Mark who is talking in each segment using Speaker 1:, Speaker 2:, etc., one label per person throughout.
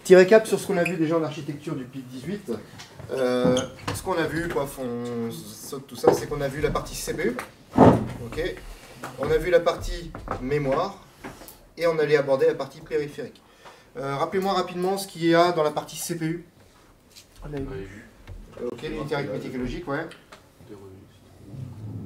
Speaker 1: Petit récap sur ce qu'on a vu déjà en architecture du PIC 18. Ce qu'on a vu, paf, on saute tout ça, c'est qu'on a vu la partie CPU. Ok. On a vu la partie mémoire. Et on allait aborder la partie périphérique. Rappelez-moi rapidement ce qu'il y a dans la partie CPU. Ok, l'unité arithmétique et logique, ouais.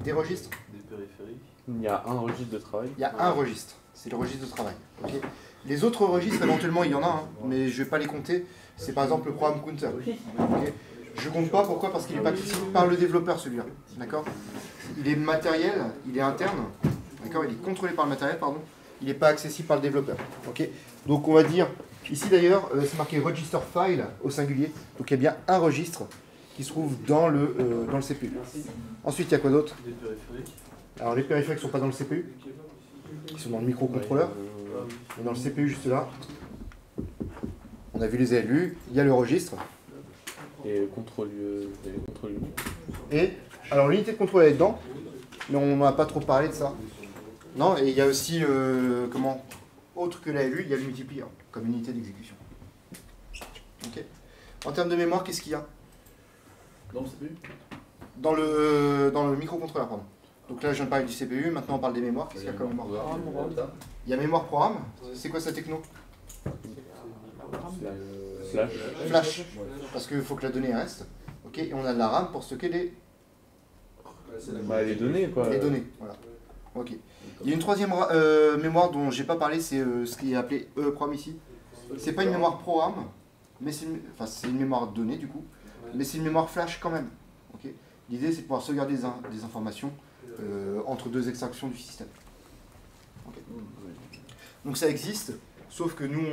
Speaker 1: Des registres.
Speaker 2: Des périphériques.
Speaker 3: Il y a un registre de travail.
Speaker 1: Il y a un registre, c'est le registre de travail. Okay. Les autres registres, éventuellement, il y en a, hein, mais je ne vais pas les compter. C'est par exemple le programme counter. Okay. Je ne compte pas, pourquoi? Parce qu'il n'est pas accessible par le développeur, celui-là. D'accord. Il est matériel, il est interne. D'accord. Il est contrôlé par le matériel, pardon. Il n'est pas accessible par le développeur. Okay. Donc on va dire, ici d'ailleurs, c'est marqué register file au singulier. Donc il y a bien un registre qui se trouve dans le CPU. Ensuite, il y a quoi d'autre?
Speaker 2: Des périphériques.
Speaker 1: Alors les périphériques ne sont pas dans le CPU, ils sont dans le microcontrôleur. Et dans le CPU juste là, on a vu les ALU, il y a le registre.
Speaker 3: Et le contrôle unique.
Speaker 1: Et alors l'unité de contrôle elle est dedans, mais on n'a pas trop parlé de ça. Non, et il y a aussi, autre que l'ALU, il y a le multiplier comme unité d'exécution. Ok. En termes de mémoire, qu'est-ce qu'il y a?
Speaker 2: Dans le CPU?
Speaker 1: Dans le microcontrôleur, pardon. Donc là, je viens de parler du CPU, maintenant on parle des mémoires. Qu'est-ce qu'il y a comme mémoire? Il y a mémoire programme. C'est quoi sa techno?
Speaker 3: Flash.
Speaker 1: Flash. Parce qu'il faut que la donnée reste. Ok. Et on a de la RAM pour stocker les
Speaker 3: données, quoi.
Speaker 1: Les données. Voilà. Ok. Il y a une troisième mémoire dont j'ai pas parlé, c'est ce qui est appelé EEPROM ici. C'est pas une mémoire programme, mais c'est une mémoire donnée du coup, mais c'est une mémoire flash quand même. Okay. L'idée c'est de pouvoir sauvegarder des informations entre deux extractions du système. Okay. Donc ça existe, sauf que nous,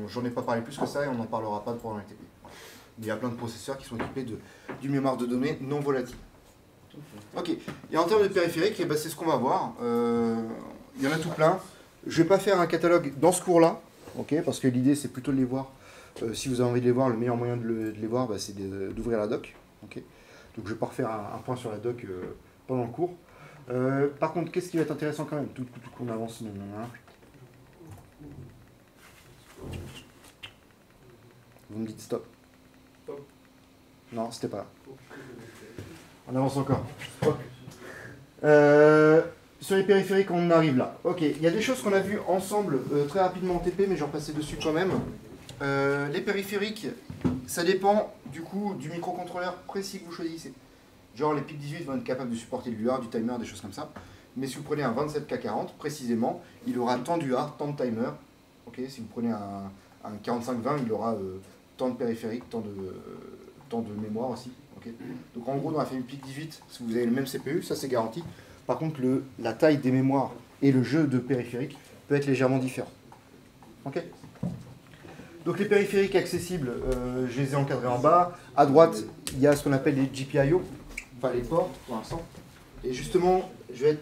Speaker 1: j'en ai pas parlé plus que ça et on n'en parlera pas pendant le TP. Il y a plein de processeurs qui sont équipés d'une mémoire de données non volatile. Ok, et en termes de périphériques, eh ben, c'est ce qu'on va voir. Il y en a tout plein. Je ne vais pas faire un catalogue dans ce cours-là, okay, parce que l'idée c'est plutôt de les voir. Si vous avez envie de les voir, le meilleur moyen de les voir, bah, c'est d'ouvrir la doc. Okay. Donc je ne vais pas refaire un point sur la doc pendant le cours. Par contre, qu'est-ce qui va être intéressant quand même, tout qu'on avance. Vous me dites stop. Non, c'était pas là. On avance encore. Sur les périphériques, on arrive là. Ok, il y a des choses qu'on a vues ensemble très rapidement en TP, mais j'en passais dessus quand même. Les périphériques, ça dépend du coup du microcontrôleur précis que vous choisissez. Genre les PIC 18 vont être capables de supporter de l'UART, du timer, des choses comme ça. Mais si vous prenez un 27K40, précisément, il aura tant d'UART, tant de timer. Ok, si vous prenez un 4520, il aura tant de périphériques, tant de mémoire aussi. Okay. Donc en gros, dans la famille PIC 18, si vous avez le même CPU, ça c'est garanti. Par contre, la taille des mémoires et le jeu de périphériques peut être légèrement différent. Okay. Donc les périphériques accessibles, je les ai encadrés en bas. À droite, il y a ce qu'on appelle les GPIO, enfin les ports pour l'instant. Et justement, j'aimerais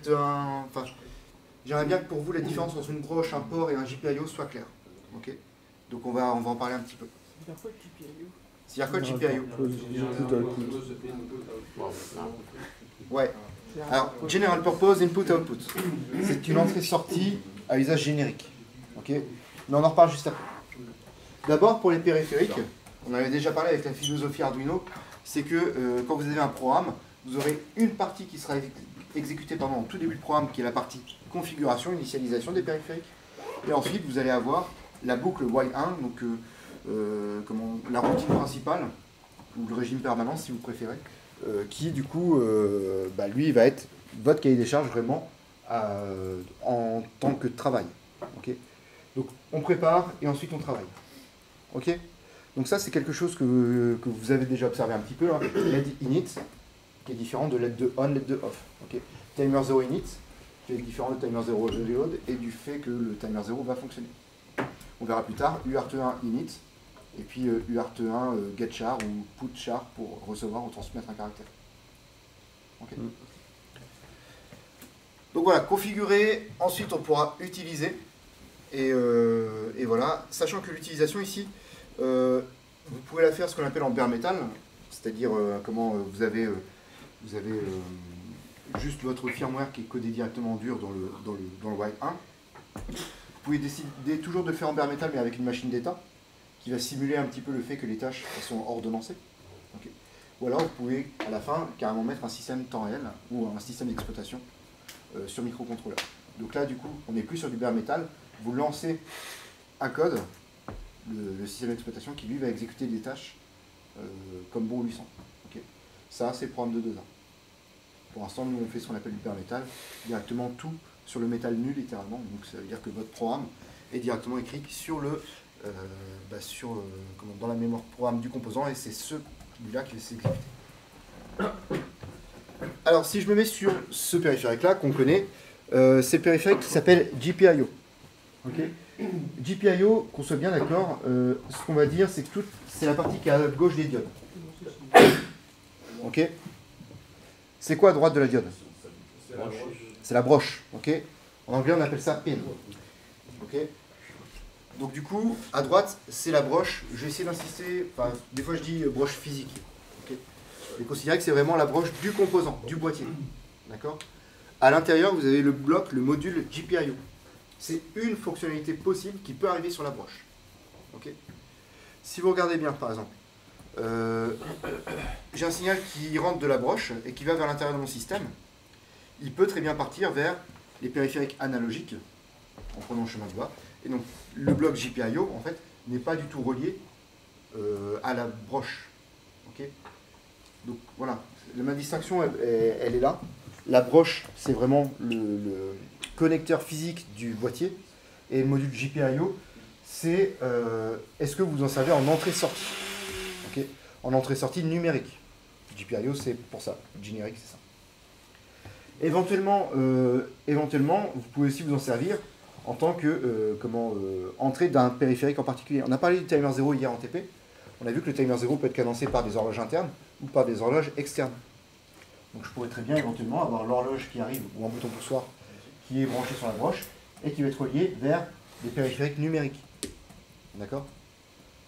Speaker 1: bien que pour vous la différence entre une broche, un port et un GPIO soit claire. Okay. Donc on va en parler un petit peu. C'est-à-dire quoi le GPIO? Ouais. Alors, General Purpose Input-Output. C'est une entrée-sortie à usage générique. Ok. Mais on en reparle juste après. D'abord, pour les périphériques, on avait déjà parlé avec la philosophie Arduino, c'est que quand vous avez un programme, vous aurez une partie qui sera exécutée en tout début de programme, qui est la partie configuration, initialisation des périphériques. Et ensuite, vous allez avoir la boucle while 1, donc la routine principale, ou le régime permanent si vous préférez, qui du coup, lui va être votre cahier des charges vraiment en tant que travail. Okay. Donc on prépare et ensuite on travaille. Ok. Donc ça c'est quelque chose que vous avez déjà observé un petit peu, hein. LED init, qui est différent de LED de on, LED de off. Okay. Timer 0 init, qui est différent de timer 0 reload et du fait que le timer 0 va fonctionner. On verra plus tard, UART1 init, et puis UART1 get char ou put char pour recevoir ou transmettre un caractère. Okay. Donc voilà, configurer, ensuite on pourra utiliser, et voilà, sachant que l'utilisation ici, vous pouvez la faire ce qu'on appelle en bare metal, c'est-à-dire vous avez juste votre firmware qui est codé directement en dur dans le while 1. Vous pouvez décider toujours de le faire en bare metal mais avec une machine d'état, qui va simuler un petit peu le fait que les tâches elles sont ordonnancées. Okay. Ou alors vous pouvez à la fin carrément mettre un système temps réel ou un système d'exploitation sur microcontrôleur. Donc là du coup on n'est plus sur du bare metal, vous lancez un code, le système d'exploitation qui lui va exécuter des tâches comme bon lui semble. Okay. Ça c'est le programme de 2A. Pour l'instant nous on fait ce qu'on appelle du bare metal, directement tout sur le métal nu littéralement, donc ça veut dire que votre programme est directement écrit sur dans la mémoire programme du composant et c'est celui-là qui va s'exécuter. Alors si je me mets sur ce périphérique-là qu'on connaît, c'est le périphérique qui s'appelle GPIO. Okay. GPIO, qu'on soit bien d'accord, ce qu'on va dire c'est que c'est la partie qui est à gauche des diodes. Ok. C'est quoi à droite de la diode? C'est la broche. Okay. En anglais on appelle ça pin. Okay. Donc du coup, à droite, c'est la broche. Je vais essayer d'insister, enfin, des fois je dis broche physique. Okay. Et considérez que c'est vraiment la broche du composant, du boîtier. D'accord. À l'intérieur, vous avez le bloc, le module GPIO. C'est une fonctionnalité possible qui peut arriver sur la broche. Okay. Si vous regardez bien, par exemple, j'ai un signal qui rentre de la broche et qui va vers l'intérieur de mon système. Il peut très bien partir vers les périphériques analogiques, en prenant le chemin du bas. Et donc, le bloc GPIO, en fait, n'est pas du tout relié à la broche. Okay. Donc, voilà. Ma distinction, elle est là. La broche, c'est vraiment le connecteur physique du boîtier. Et le module GPIO, c'est est-ce que vous en servez en entrée-sortie. Okay. En entrée-sortie numérique. GPIO, c'est pour ça. Générique, c'est ça. Éventuellement, vous pouvez aussi vous en servir en tant que entrée d'un périphérique en particulier. On a parlé du timer 0 hier en TP. On a vu que le timer 0 peut être cadencé par des horloges internes ou par des horloges externes. Donc je pourrais très bien éventuellement avoir l'horloge qui arrive ou un bouton poussoir qui est branché sur la broche et qui va être relié vers des périphériques numériques. D'accord?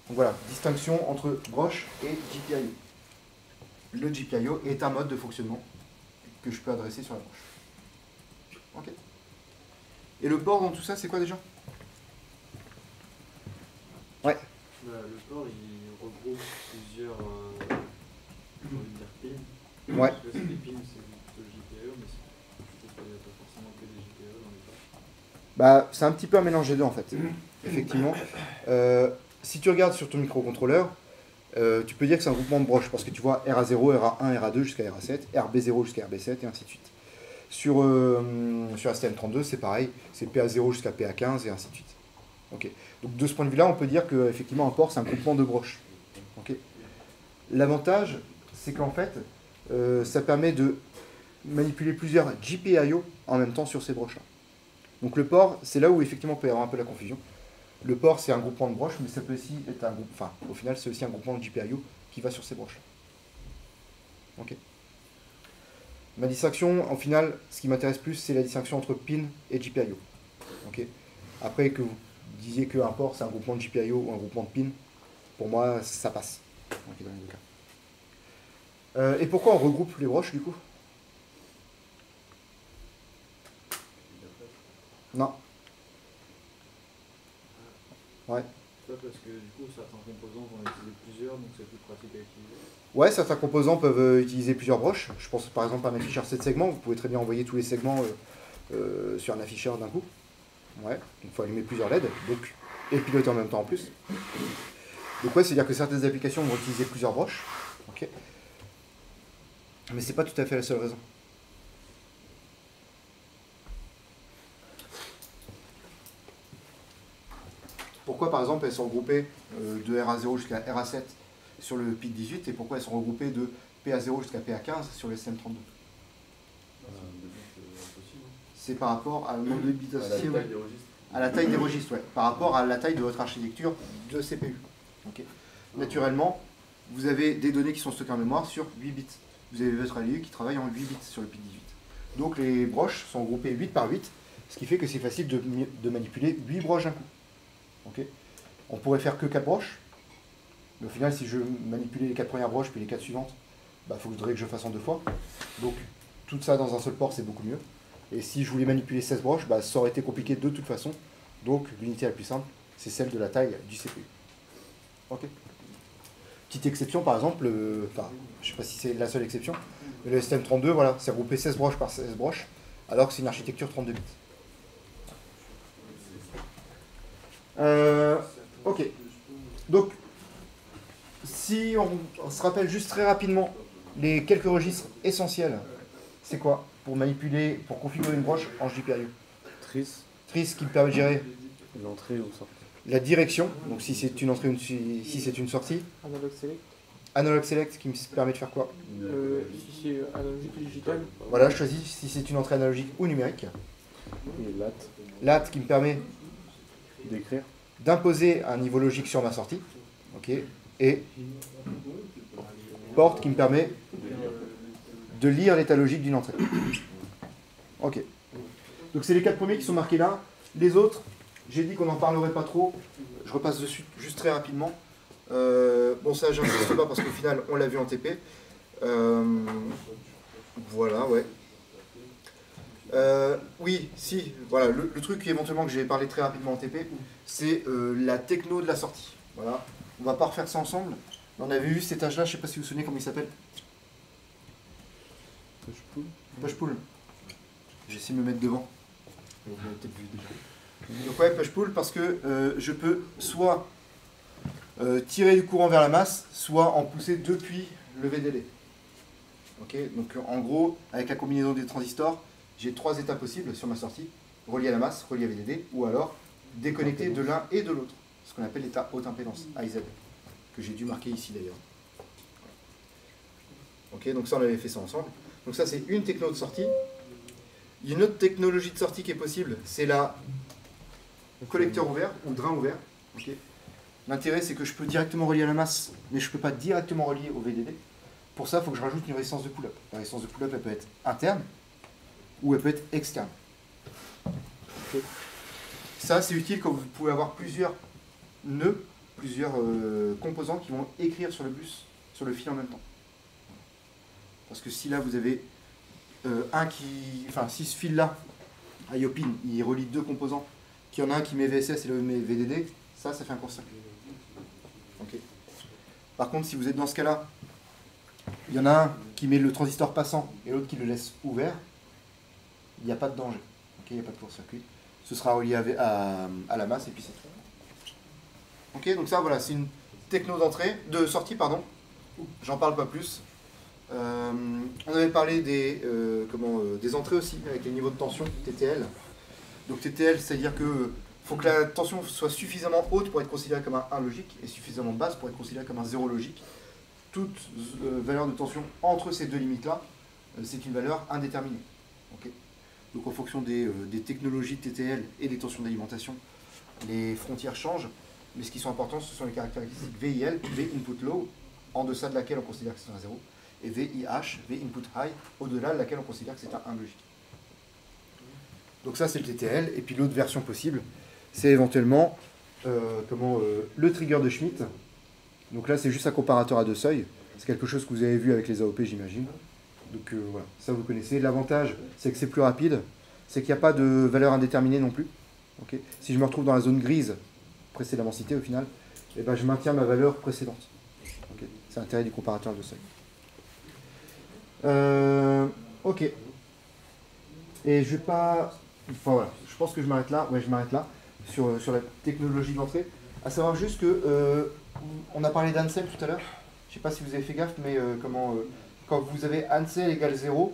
Speaker 1: Donc voilà, distinction entre broche et GPIO. Le GPIO est un mode de fonctionnement que je peux adresser sur la broche. Ok. Et le port dans tout ça, c'est quoi déjà? Ouais.
Speaker 4: Le port, il regroupe plusieurs pins.
Speaker 1: Ouais.
Speaker 4: C'est des pins, c'est plutôt GPIO, mais je pense qu'il n'y a pas forcément que des GPIO dans les ports.
Speaker 1: Bah, c'est un petit peu un mélange des deux en fait. Effectivement. Si tu regardes sur ton microcontrôleur, tu peux dire que c'est un groupement de broches parce que tu vois RA0, RA1, RA2 jusqu'à RA7, RB0 jusqu'à RB7 et ainsi de suite. Sur STM32, c'est pareil, c'est PA0 jusqu'à PA15 et ainsi de suite. Okay. Donc de ce point de vue-là, on peut dire qu'effectivement un port, c'est un groupement de broches. Okay. L'avantage, c'est qu'en fait, ça permet de manipuler plusieurs GPIO en même temps sur ces broches-là. Donc le port, c'est là où effectivement il peut y avoir un peu la confusion. Le port, c'est un groupement de broches, mais ça peut aussi être un groupe. Enfin, au final, c'est aussi un groupement de GPIO qui va sur ces broches. Ok. Ma distinction, en final, ce qui m'intéresse plus, c'est la distinction entre pin et GPIO. Ok. Après que vous disiez qu'un port, c'est un groupement de GPIO ou un groupement de pin, pour moi, ça passe. Okay, dans les deux cas. Et pourquoi on regroupe les broches, du coup? Non. Ouais.
Speaker 4: Ça parce que du coup certains composants vont utiliser plusieurs, donc c'est plus pratique à utiliser.
Speaker 1: Ouais, certains composants peuvent utiliser plusieurs broches. Je pense par exemple à un afficheur 7 segments, vous pouvez très bien envoyer tous les segments sur un afficheur d'un coup. Ouais, il faut allumer plusieurs LED, donc, et piloter en même temps en plus. Donc ouais, c'est-à-dire que certaines applications vont utiliser plusieurs broches. Ok. Mais c'est pas tout à fait la seule raison. Pourquoi par exemple elles sont regroupées de RA0 jusqu'à RA7 sur le PIC 18 et pourquoi elles sont regroupées de PA0 jusqu'à PA15 sur le STM32? C'est par rapport à le nombre de bits associés à la taille des registres, ouais, par rapport à la taille de votre architecture de CPU. Okay. Naturellement, vous avez des données qui sont stockées en mémoire sur 8 bits. Vous avez votre ALU qui travaille en 8 bits sur le PIC 18. Donc les broches sont groupées 8 par 8, ce qui fait que c'est facile de manipuler 8 broches d'un coup. Okay. On pourrait faire que 4 broches, mais au final, si je manipulais les 4 premières broches puis les 4 suivantes, bah, faudrait que je fasse en 2 fois. Donc, tout ça dans un seul port, c'est beaucoup mieux. Et si je voulais manipuler 16 broches, bah, ça aurait été compliqué de toute façon. Donc, l'unité la plus simple, c'est celle de la taille du CPU. Ok. Petite exception, par exemple, enfin, je ne sais pas si c'est la seule exception, le STM32, voilà, c'est regroupé 16 broches par 16 broches, alors que c'est une architecture 32 bits. Ok. Donc, si on se rappelle juste très rapidement les quelques registres essentiels, c'est quoi pour manipuler, pour configurer une broche en JPIO?
Speaker 3: Trice,
Speaker 1: Trice qui me permet de gérer
Speaker 3: l'entrée ou sortie.
Speaker 1: la direction, donc si c'est une entrée ou si c'est une sortie.
Speaker 5: Analog select.
Speaker 1: Analog select qui me permet de faire quoi?
Speaker 5: Si c'est analogique ou digital.
Speaker 1: Voilà, je choisis si c'est une entrée analogique ou numérique.
Speaker 3: Et lat,
Speaker 1: Lat qui me permet
Speaker 3: d'écrire.
Speaker 1: d'imposer un niveau logique sur ma sortie. Ok. Et porte qui me permet de lire l'état logique d'une entrée. Ok. Donc c'est les 4 premiers qui sont marqués là. Les autres, j'ai dit qu'on n'en parlerait pas trop. Je repasse dessus juste très rapidement. Bon, ça, j'insiste pas parce qu'au final, on l'a vu en TP. Voilà, ouais. Oui, si, voilà, le truc éventuellement que j'ai parlé très rapidement en TP, c'est la techno de la sortie. Voilà. On va pas refaire ça ensemble. On avait vu cet âge-là, je sais pas si vous vous souvenez comment il s'appelle. Push-pull. J'ai essayé de me mettre devant. Vous l'avez peut-être vu déjà. Donc ouais, push-pull parce que je peux soit tirer du courant vers la masse, soit en pousser depuis le VDD. Ok, donc en gros, avec la combinaison des transistors, j'ai 3 états possibles sur ma sortie, relié à la masse, relié à VDD, ou alors déconnecté de l'un et de l'autre, ce qu'on appelle l'état haute impédance, AIZ, que j'ai dû marquer ici d'ailleurs. Ok, donc ça on avait fait ça ensemble. Donc ça c'est une techno de sortie. Il y a une autre technologie de sortie qui est possible, c'est la collecteur ouvert ou drain ouvert. Okay. L'intérêt c'est que je peux directement relier à la masse, mais je ne peux pas directement relier au VDD. Pour ça, il faut que je rajoute une résistance de pull-up. La résistance de pull-up, elle peut être interne ou elle peut être externe. Okay. Ça, c'est utile quand vous pouvez avoir plusieurs nœuds, plusieurs composants qui vont écrire sur le bus, sur le fil en même temps. Parce que si là, vous avez si ce fil-là, à IOPIN, il relie 2 composants, qu'il y en a un qui met VSS et l'autre met VDD, ça fait un court-circuit. Okay. Par contre, si vous êtes dans ce cas-là, il y en a un qui met le transistor passant et l'autre qui le laisse ouvert, il n'y a pas de danger. Okay, il n'y a pas de court-circuit. Ce sera relié à la masse et puis c'est tout. Ok, donc ça, voilà, c'est une techno de sortie, pardon. J'en parle pas plus. On avait parlé des entrées aussi, avec les niveaux de tension, TTL. Donc TTL, c'est-à-dire que faut que la tension soit suffisamment haute pour être considérée comme un 1 logique et suffisamment basse pour être considérée comme un 0 logique. Toute valeur de tension entre ces deux limites-là, c'est une valeur indéterminée. Okay. Donc en fonction des technologies de TTL et des tensions d'alimentation, les frontières changent, mais ce qui sont importants, ce sont les caractéristiques VIL, V input low, en deçà de laquelle on considère que c'est un 0, et VIH, V input high, au-delà de laquelle on considère que c'est un 1 logique. Donc ça c'est le TTL, et puis l'autre version possible, c'est éventuellement le trigger de Schmitt. Donc là c'est juste un comparateur à 2 seuils, c'est quelque chose que vous avez vu avec les AOP j'imagine. Donc voilà, ça vous connaissez. L'avantage c'est que c'est plus rapide, c'est qu'il n'y a pas de valeur indéterminée non plus. Okay. Si je me retrouve dans la zone grise précédemment citée au final, eh ben, je maintiens ma valeur précédente. Okay. C'est l'intérêt du comparateur à 2 seuils. Ok. Et je vais pas... Enfin voilà, je pense que je m'arrête là. Ouais, je m'arrête là sur la technologie d'entrée. À savoir juste que on a parlé d'Ansel tout à l'heure. Je sais pas si vous avez fait gaffe, mais quand vous avez Ansel égale 0,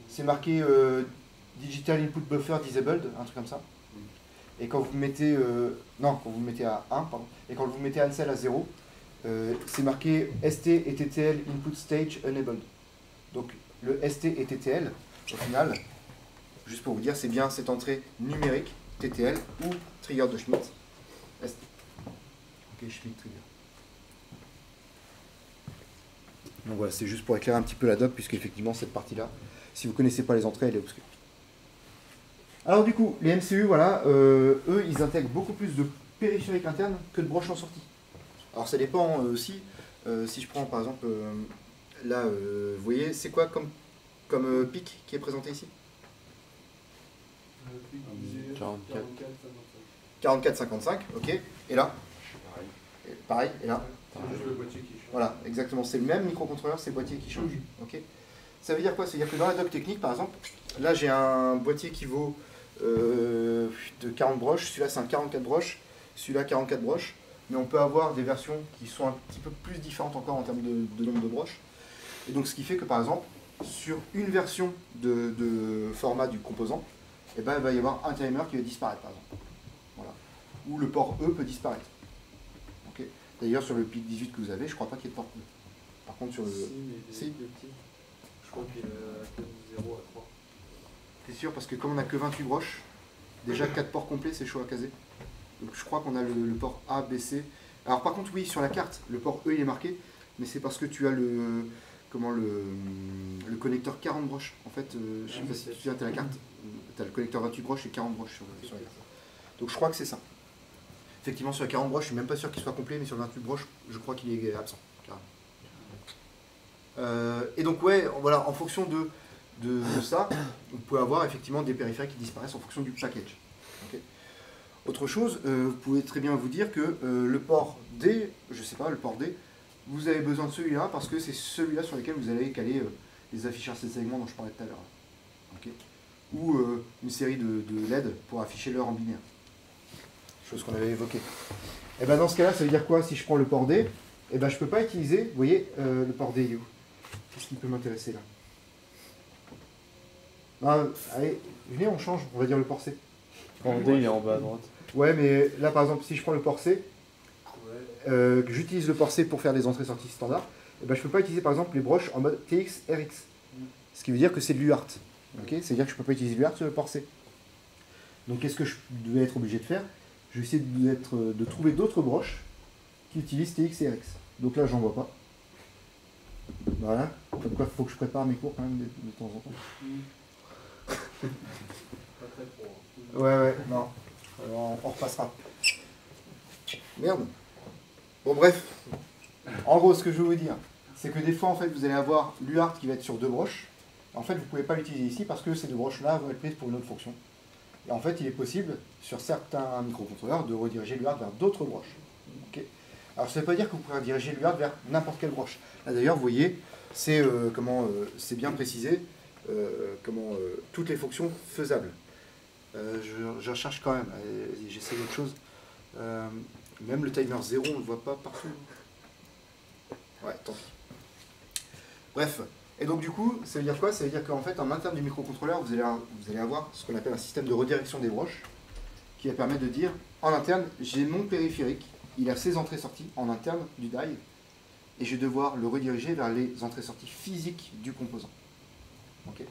Speaker 1: c'est marqué Digital Input Buffer Disabled, un truc comme ça. Et quand vous mettez quand vous mettez à 1, pardon, et quand vous mettez Ansel à 0, c'est marqué ST et TTL Input Stage Enabled. Donc le ST et TTL, au final, juste pour vous dire, c'est bien cette entrée numérique, TTL ou trigger de Schmitt. ST. Ok, Schmitt trigger. Donc voilà, c'est juste pour éclairer un petit peu la doc, puisque effectivement cette partie-là, si vous ne connaissez pas les entrées, elle est obscure. Alors du coup, les MCU, voilà, eux, ils intègrent beaucoup plus de périphériques internes que de broches en sortie. Alors ça dépend aussi, si je prends par exemple, là, vous voyez, c'est quoi comme pic qui est présenté ici?
Speaker 3: 44.
Speaker 1: 44-55, ok. Et là? pareil, et là.
Speaker 4: Juste le boîtier qui change.
Speaker 1: Voilà, exactement. C'est le même microcontrôleur, c'est le boîtier qui change. Ok. Ça veut dire quoi? Ça veut dire que dans la doc technique, par exemple, là j'ai un boîtier qui vaut de 40 broches, celui-là c'est un 44 broches, celui-là 44 broches, mais on peut avoir des versions qui sont un petit peu plus différentes encore en termes de nombre de broches. Et donc ce qui fait que par exemple, sur une version de format du composant, eh ben, il va y avoir un timer qui va disparaître par exemple. Voilà. Ou le port E peut disparaître. Okay. D'ailleurs sur le PIC 18 que vous avez, je ne crois pas qu'il y ait de port E. Par contre sur le...
Speaker 4: Si, mais il est
Speaker 1: Si.
Speaker 4: plus petit. Je crois qu'il a que 0 à 3.
Speaker 1: T'es sûr? Parce que comme on n'a que 28 broches, déjà 4 ports complets, c'est chaud à caser. Donc je crois qu'on a le port A, B, C. Alors par contre, oui, sur la carte, le port E il est marqué, mais c'est parce que tu as le connecteur 40 broches. En fait, je sais pas si tu te souviens, tu as la carte, tu as le connecteur 28 broches et 40 broches sur la carte. Donc je crois que c'est ça. Effectivement, sur les 40 broches, je suis même pas sûr qu'il soit complet, mais sur le 28 broches, je crois qu'il est absent. Et donc ouais, voilà, en fonction de ça, vous pouvez avoir effectivement des périphériques qui disparaissent en fonction du package. Okay. Autre chose, vous pouvez très bien vous dire que le port D, je sais pas, le port D, vous avez besoin de celui-là parce que c'est celui-là sur lequel vous allez caler les afficheurs ces segments dont je parlais tout à l'heure. Okay. Ou une série de LED pour afficher l'heure en binaire. Chose qu'on avait évoquée. Et ben dans ce cas-là, ça veut dire quoi? Si je prends le port D, et ben je peux pas utiliser, vous voyez, le port D, il est où? Qu'est-ce qui peut m'intéresser là? Ah, allez, venez, on change, on va dire le port C.
Speaker 3: En D, il est en bas à droite.
Speaker 1: Ouais, mais là par exemple, si je prends le port C, que j'utilise le port C pour faire des entrées-sorties standards, et ben, je ne peux pas utiliser par exemple les broches en mode TX, RX. Ce qui veut dire que c'est de l'UART. Okay, c'est-à-dire que je ne peux pas utiliser l'UART sur le port C. Donc qu'est-ce que je vais être obligé de faire? Je vais essayer de trouver d'autres broches qui utilisent TX et RX. Donc là, j'en vois pas. Voilà. Comme quoi, il faut que je prépare mes cours quand même de temps en temps.
Speaker 4: Pas très pro.
Speaker 1: Ouais, non. Alors, on repassera. Merde. Bon, bref. En gros, ce que je veux vous dire, c'est que des fois, en fait, vous allez avoir l'UART qui va être sur deux broches. En fait, vous ne pouvez pas l'utiliser ici parce que ces deux broches-là vont être prises pour une autre fonction. Et en fait, il est possible, sur certains microcontrôleurs, de rediriger l'UART vers d'autres broches. Okay. Alors, ça ne veut pas dire que vous pouvez rediriger l'UART vers n'importe quelle broche. Là, d'ailleurs, vous voyez, c'est bien précisé, toutes les fonctions faisables. Je recherche quand même, j'essaie d'autre chose. Même le timer 0, on ne le voit pas partout. Ouais, tant pis. Bref, et donc du coup, ça veut dire quoi? Ça veut dire qu'en fait, en interne du microcontrôleur, vous allez avoir ce qu'on appelle un système de redirection des broches, qui va permettre de dire, en interne, j'ai mon périphérique, il a ses entrées-sorties en interne du die, et je vais devoir le rediriger vers les entrées-sorties physiques du composant. Okay.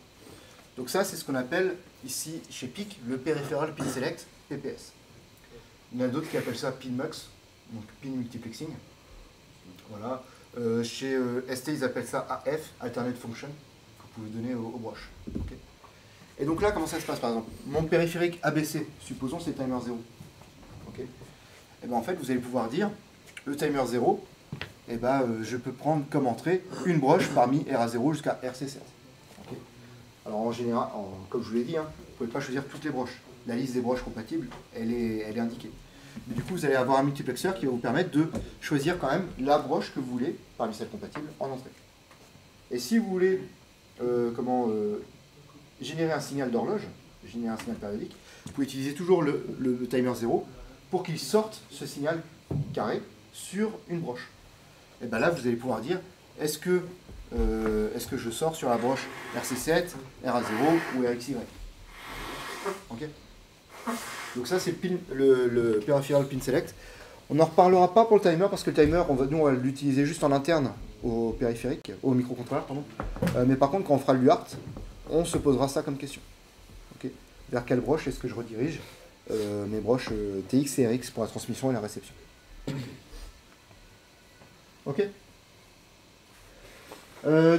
Speaker 1: Donc ça, c'est ce qu'on appelle ici, chez PIC, le Peripheral Pin Select, PPS. Il y en a d'autres qui appellent ça PinMux, donc Pin Multiplexing. Voilà. Chez ST, ils appellent ça AF, Alternate Function, que vous pouvez donner aux broches. Okay. Et donc là, comment ça se passe par exemple? Mon périphérique ABC, supposons c'est timer 0. Okay. Et ben en fait, vous allez pouvoir dire, le timer 0, et je peux prendre comme entrée une broche parmi RA0 jusqu'à RC7. Okay. Alors en général, comme je vous l'ai dit, vous ne pouvez pas choisir toutes les broches. La liste des broches compatibles, elle est indiquée. Mais du coup, vous allez avoir un multiplexeur qui va vous permettre de choisir quand même la broche que vous voulez, parmi celles compatibles, en entrée. Et si vous voulez générer un signal d'horloge, générer un signal périodique, vous pouvez utiliser toujours le timer 0 pour qu'il sorte ce signal carré sur une broche. Et bien là, vous allez pouvoir dire, est-ce que je sors sur la broche RC7, RA0 ou RXY? Ok. Donc ça, c'est le Peripheral Pin Select. On n'en reparlera pas pour le timer, parce que le timer, nous, on va l'utiliser juste en interne au périphérique, au microcontrôleur, pardon. Mais par contre, quand on fera l'UART, on se posera ça comme question. Okay. Vers quelle broche est-ce que je redirige mes broches TX et RX pour la transmission et la réception? Ok.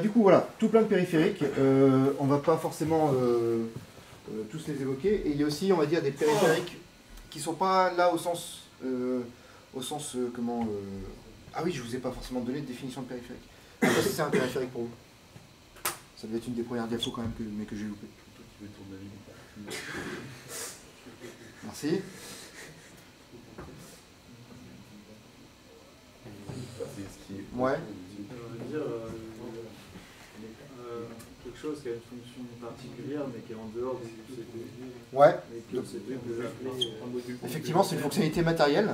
Speaker 1: Du coup, voilà, tout plein de périphériques. On ne va pas forcément tous les évoquer. Et il y a aussi, on va dire, des périphériques qui ne sont pas là au sens Ah oui, je ne vous ai pas forcément donné de définition de périphérique. Qu'est-ce que c'est un périphérique pour vous? Ça devait être une des premières diapos quand même, mais que j'ai loupé. Merci.
Speaker 6: ce qui est.
Speaker 1: Ouais.
Speaker 4: Je veux dire, quelque chose qui a une fonction particulière, mais qui est en dehors du CPU.
Speaker 1: Ouais.
Speaker 4: Mais que le CPU peut appeler un module.
Speaker 1: Effectivement, c'est une fonctionnalité matérielle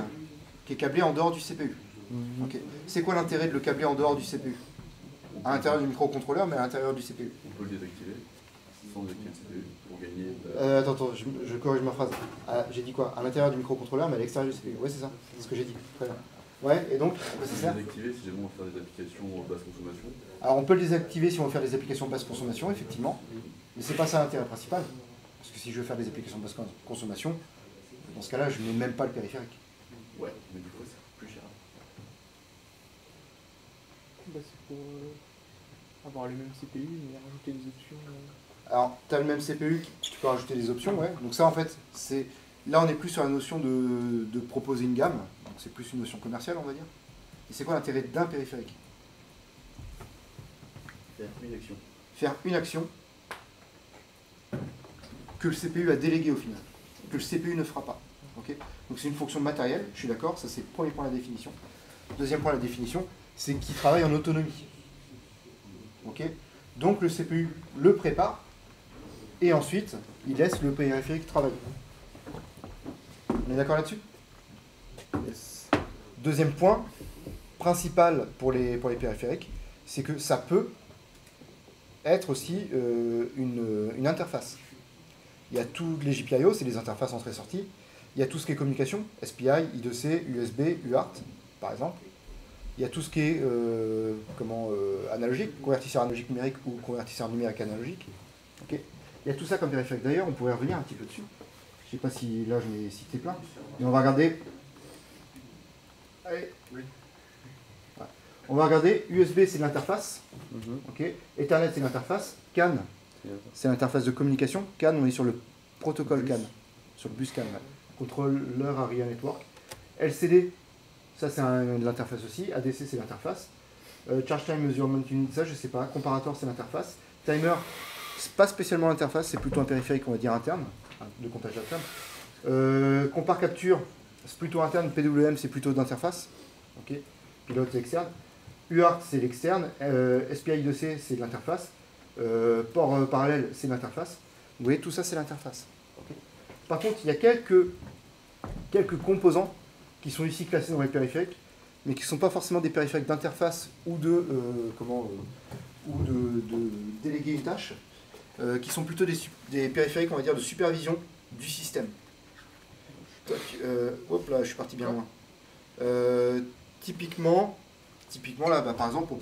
Speaker 1: qui est câblée en dehors du CPU. Ok. C'est quoi l'intérêt de le câbler en dehors du CPU? À l'intérieur du microcontrôleur, mais à l'intérieur du CPU.
Speaker 6: On peut le désactiver sans désactiver le CPU pour gagner.
Speaker 1: Attends, je corrige ma phrase. J'ai dit quoi? À l'intérieur du microcontrôleur, mais à l'extérieur du CPU. Ouais, c'est ça. C'est ce que j'ai dit. Très bien. Ouais, et donc,
Speaker 6: On peut
Speaker 1: c'est ça.
Speaker 6: le désactiver si jamais on veut faire des applications basse consommation.
Speaker 1: Alors, on peut le désactiver si on veut faire des applications basse consommation, effectivement. Mais c'est pas ça l'intérêt principal. Parce que si je veux faire des applications basse consommation, dans ce cas-là, je mets même pas le périphérique.
Speaker 6: Ouais, mais du coup, c'est plus cher.
Speaker 5: Bah, c'est pour avoir le même CPU, mais rajouter des options.
Speaker 1: Alors, tu as le même CPU, tu peux rajouter des options, ouais. Donc ça, en fait, c'est... Là, on est plus sur la notion de proposer une gamme. Donc c'est plus une notion commerciale, on va dire. Et c'est quoi l'intérêt d'un périphérique?
Speaker 6: Faire une action.
Speaker 1: Faire une action que le CPU a déléguée au final. Que le CPU ne fera pas. Ok. Donc c'est une fonction matérielle, je suis d'accord, ça c'est le premier point de la définition. Deuxième point de la définition, c'est qu'il travaille en autonomie. Ok. Donc le CPU le prépare, et ensuite, il laisse le périphérique travailler. On est d'accord là-dessus?
Speaker 3: Yes.
Speaker 1: Deuxième point, principal pour les périphériques, c'est que ça peut être aussi une interface. Il y a tous les GPIO, c'est les interfaces entrée-sortie. Il y a tout ce qui est communication, SPI, I2C, USB, UART, par exemple. Il y a tout ce qui est analogique, convertisseur analogique numérique ou convertisseur numérique analogique. Okay. Il y a tout ça comme périphérique. D'ailleurs, on pourrait revenir un petit peu dessus. Je ne sais pas si là je l'ai cité plein. Mais on va regarder. Allez. Oui. Ouais. On va regarder USB, c'est l'interface. Okay. Ethernet, c'est l'interface. CAN, c'est l'interface de communication. CAN, on est sur le protocole CAN. Sur le bus CAN. Ouais. Controller Area Network. LCD, ça c'est l'interface aussi. ADC, c'est l'interface. Charge Time Measurement Unit, ça je ne sais pas. Comparator, c'est l'interface. Timer, c'est pas spécialement l'interface, c'est plutôt un périphérique, on va dire interne, de comptage interne. Compare Capture, c'est plutôt interne. PWM, c'est plutôt d'interface. Ok. Pilote externe. UART, c'est l'externe. SPI 2C, c'est de l'interface. Port parallèle, c'est l'interface. Vous voyez, tout ça, c'est l'interface. Okay. Par contre, il y a quelques composants qui sont ici classés dans les périphériques, mais qui ne sont pas forcément des périphériques d'interface ou de déléguer une tâche, qui sont plutôt des périphériques, on va dire, de supervision du système. Hop là, je suis parti bien loin. Typiquement là, par exemple, on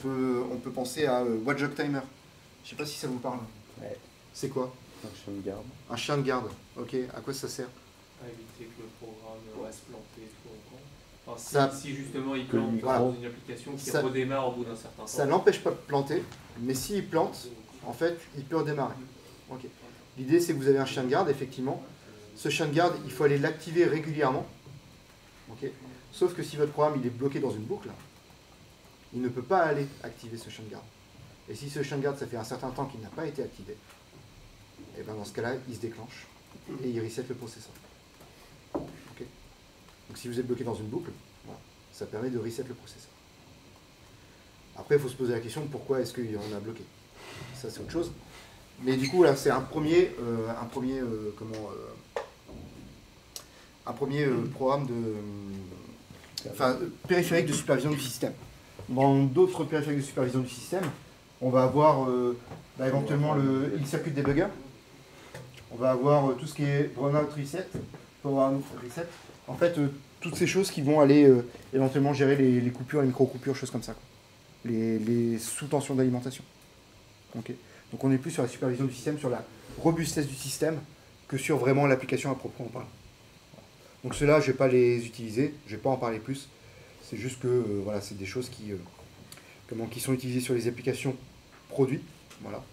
Speaker 1: peut penser à Watchdog Timer. Je ne sais pas si ça vous parle.
Speaker 3: Ouais.
Speaker 1: C'est quoi?
Speaker 3: Un chien de garde.
Speaker 1: Un chien de garde. Ok. À quoi ça sert?
Speaker 7: À éviter que le programme reste planté trop longtemps. Enfin,
Speaker 1: Ça-
Speaker 7: si justement il plante
Speaker 1: Voilà.
Speaker 7: dans une application qui
Speaker 1: Ça-
Speaker 7: redémarre au bout d'un certain temps.
Speaker 1: Ça n'empêche pas de planter, mais s'il plante, en fait, il peut redémarrer. Ok. L'idée, c'est que vous avez un chien de garde, effectivement. Ce chien de garde, il faut aller l'activer régulièrement. Ok. Sauf que si votre programme il est bloqué dans une boucle, il ne peut pas aller activer ce chien de garde. Et si ce chien de garde, ça fait un certain temps qu'il n'a pas été activé, et bien dans ce cas-là, il se déclenche et il reset le processeur. Ok. Donc si vous êtes bloqué dans une boucle, voilà, ça permet de reset le processeur. Après, il faut se poser la question de pourquoi est-ce qu'on a bloqué. Ça, c'est autre chose. Mais du coup, là, c'est un premier programme périphérique de supervision du système. Dans d'autres périphériques de supervision du système, on va avoir éventuellement le in-circuit debugger. On va avoir tout ce qui est brownout reset, power reset. En fait, toutes ces choses qui vont aller éventuellement gérer les coupures, les micro-coupures, choses comme ça. Quoi. Les sous-tensions d'alimentation. Okay. Donc on est plus sur la supervision du système, sur la robustesse du système, que sur vraiment l'application à proprement parler. Donc ceux-là, je ne vais pas les utiliser, je ne vais pas en parler plus. C'est juste que voilà, c'est des choses qui sont utilisées sur les applications produits. Voilà.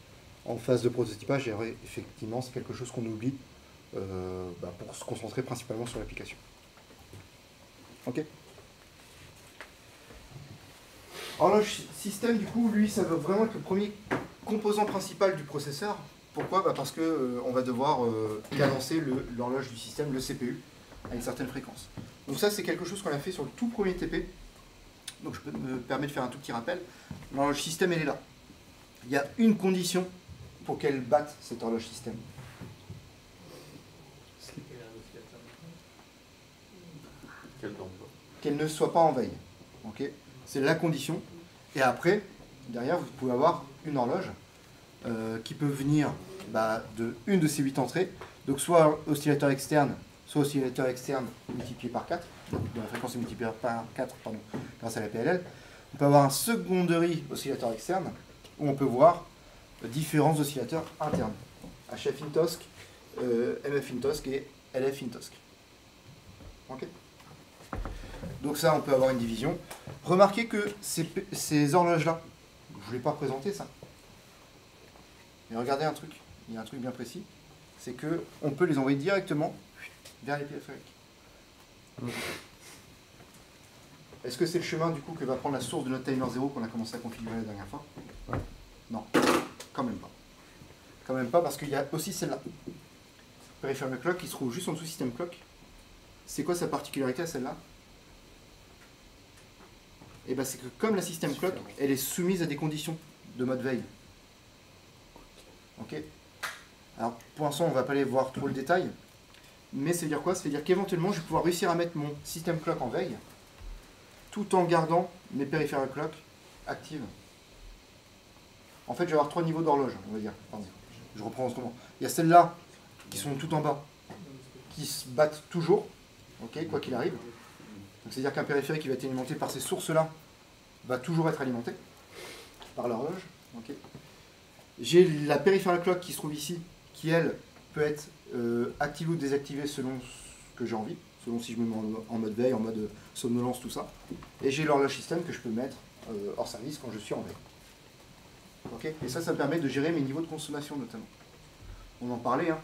Speaker 1: En phase de prototypage, et effectivement, c'est quelque chose qu'on oublie pour se concentrer principalement sur l'application. Ok. Alors le système, du coup, lui, ça va vraiment être le premier composant principal du processeur. Pourquoi? Parce que on va devoir cadencer l'horloge du système, le CPU, à une certaine fréquence. Donc ça, c'est quelque chose qu'on a fait sur le tout premier TP. Donc je peux me permettre de faire un tout petit rappel. L'horloge système, elle est là. Il y a une condition pour qu'elle batte cette horloge système.
Speaker 6: Quel temps pas.
Speaker 1: Qu'elle ne soit pas en veille. Ok, c'est la condition. Et après, derrière, vous pouvez avoir une horloge qui peut venir de une de ces 8 entrées. Donc soit oscillateur externe, soit oscillateur externe multiplié par 4. Donc la fréquence est multipliée par 4 pardon, grâce à la PLL. On peut avoir un secondary oscillateur externe où on peut voir différents oscillateurs internes. HF in Tosc, MF in Tosc et LF in Tosc. Ok. Donc ça, on peut avoir une division. Remarquez que ces horloges-là, je ne vous l'ai pas présenté ça. Mais regardez un truc, il y a un truc bien précis, c'est qu'on peut les envoyer directement vers les périphériques. Est-ce que c'est le chemin du coup que va prendre la source de notre timer 0 qu'on a commencé à configurer la dernière fois? Non, quand même pas. Quand même pas parce qu'il y a aussi celle-là. Peripheral clock qui se trouve juste en dessous du système clock. C'est quoi sa particularité à celle-là? Et bien c'est que comme la système clock, elle est soumise à des conditions de mode veille. Ok. Alors pour l'instant on va pas aller voir trop le détail, mais ça veut dire quoi? Ça veut dire qu'éventuellement je vais pouvoir réussir à mettre mon système clock en veille, tout en gardant mes peripheral clock actives. En fait je vais avoir 3 niveaux d'horloge, on va dire. Pardon. Je reprends autrement. Il y a celles-là qui sont tout en bas, qui se battent toujours, ok, quoi qu'il arrive. C'est-à-dire qu'un périphérique qui va être alimenté par ces sources-là va toujours être alimenté par l'horloge. Okay. J'ai la peripheral clock qui se trouve ici, qui elle peut être activée ou désactivée selon ce que j'ai envie, selon si je me mets en mode veille, en mode somnolence, tout ça. Et j'ai l'horloge système que je peux mettre hors service quand je suis en veille. Okay. Et ça me permet de gérer mes niveaux de consommation notamment. On en parlait. Hein.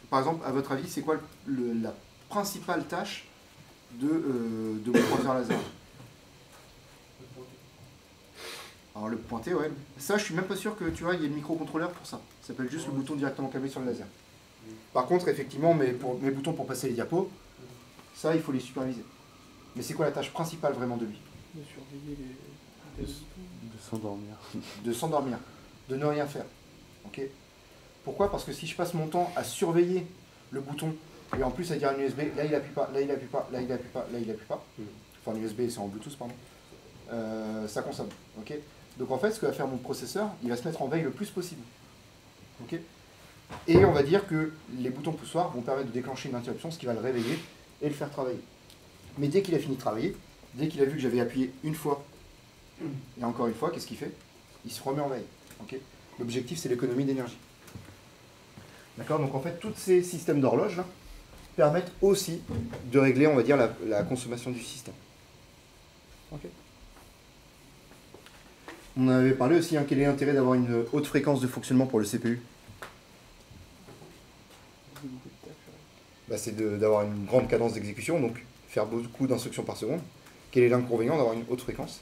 Speaker 1: Par exemple, à votre avis, c'est quoi la principale tâche de mon pointeur laser? Alors le pointer, ouais. Ça, je suis même pas sûr que tu vois, il y ait le microcontrôleur pour ça. Ça s'appelle juste le bouton directement câblé sur le laser. Par contre, effectivement, mes boutons pour passer les diapos, ça, il faut les superviser. Mais c'est quoi la tâche principale vraiment de lui?
Speaker 5: De surveiller les boutons.
Speaker 3: De s'endormir.
Speaker 1: De s'endormir, de ne rien faire. Ok. Pourquoi? Parce que si je passe mon temps à surveiller le bouton, et en plus à dire un USB, là il appuie pas, là il appuie pas, là il appuie pas, là il appuie pas, enfin l'USB c'est en Bluetooth, pardon, ça consomme. Ok. Donc en fait, ce que va faire mon processeur, il va se mettre en veille le plus possible. Ok. Et on va dire que les boutons poussoirs vont permettre de déclencher une interruption, ce qui va le réveiller et le faire travailler. Mais dès qu'il a fini de travailler, dès qu'il a vu que j'avais appuyé une fois et encore une fois, qu'est-ce qu'il fait? Il se remet en veille. Okay. L'objectif, c'est l'économie d'énergie. D'accord. Donc en fait, tous ces systèmes d'horloge là permettent aussi de régler, on va dire, la consommation du système. Okay. On avait parlé aussi, quel est l'intérêt d'avoir une haute fréquence de fonctionnement pour le CPU? C'est d'avoir une grande cadence d'exécution, donc faire beaucoup d'instructions par seconde. Quel est l'inconvénient d'avoir une haute fréquence?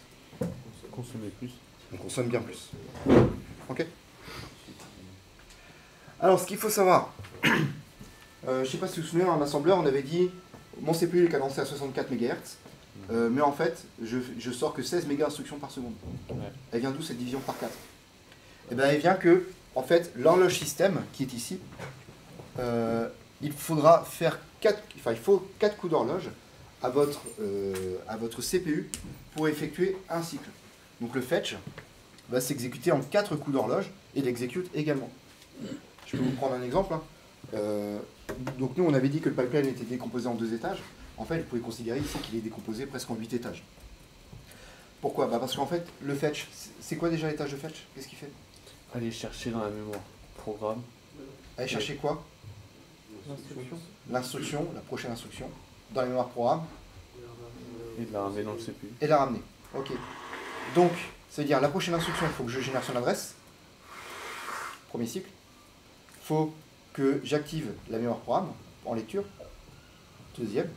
Speaker 3: Consommer plus.
Speaker 1: On consomme bien plus. Ok. Alors, ce qu'il faut savoir, je ne sais pas si vous vous souvenez, en assembleur, on avait dit mon CPU est cadencé à 64 MHz, mais en fait, je sors que 16 méga instructions par seconde.
Speaker 3: Ouais.
Speaker 1: Elle vient d'où cette division par 4? Eh bien, elle vient que, en fait, l'horloge système qui est ici, il faudra faire il faut 4 coups d'horloge à votre CPU pour effectuer un cycle. Donc le fetch va s'exécuter en 4 coups d'horloge et l'execute également. Je peux vous prendre un exemple. Donc nous, on avait dit que le pipeline était décomposé en 2 étages. En fait, vous pouvez considérer ici qu'il est décomposé presque en 8 étages. Pourquoi? Parce qu'en fait, le fetch, c'est quoi déjà l'étage de fetch? Qu'est-ce qu'il fait?
Speaker 3: Aller chercher dans la mémoire. Programme.
Speaker 1: Aller chercher quoi?
Speaker 5: L'instruction.
Speaker 1: L'instruction, la prochaine instruction, dans la mémoire programme.
Speaker 3: Et de la ramener dans le CPU.
Speaker 1: Et la ramener. Ok. Donc, ça veut dire la prochaine instruction, il faut que je génère son adresse. Premier cycle. Il faut que j'active la mémoire programme en lecture. Deuxième.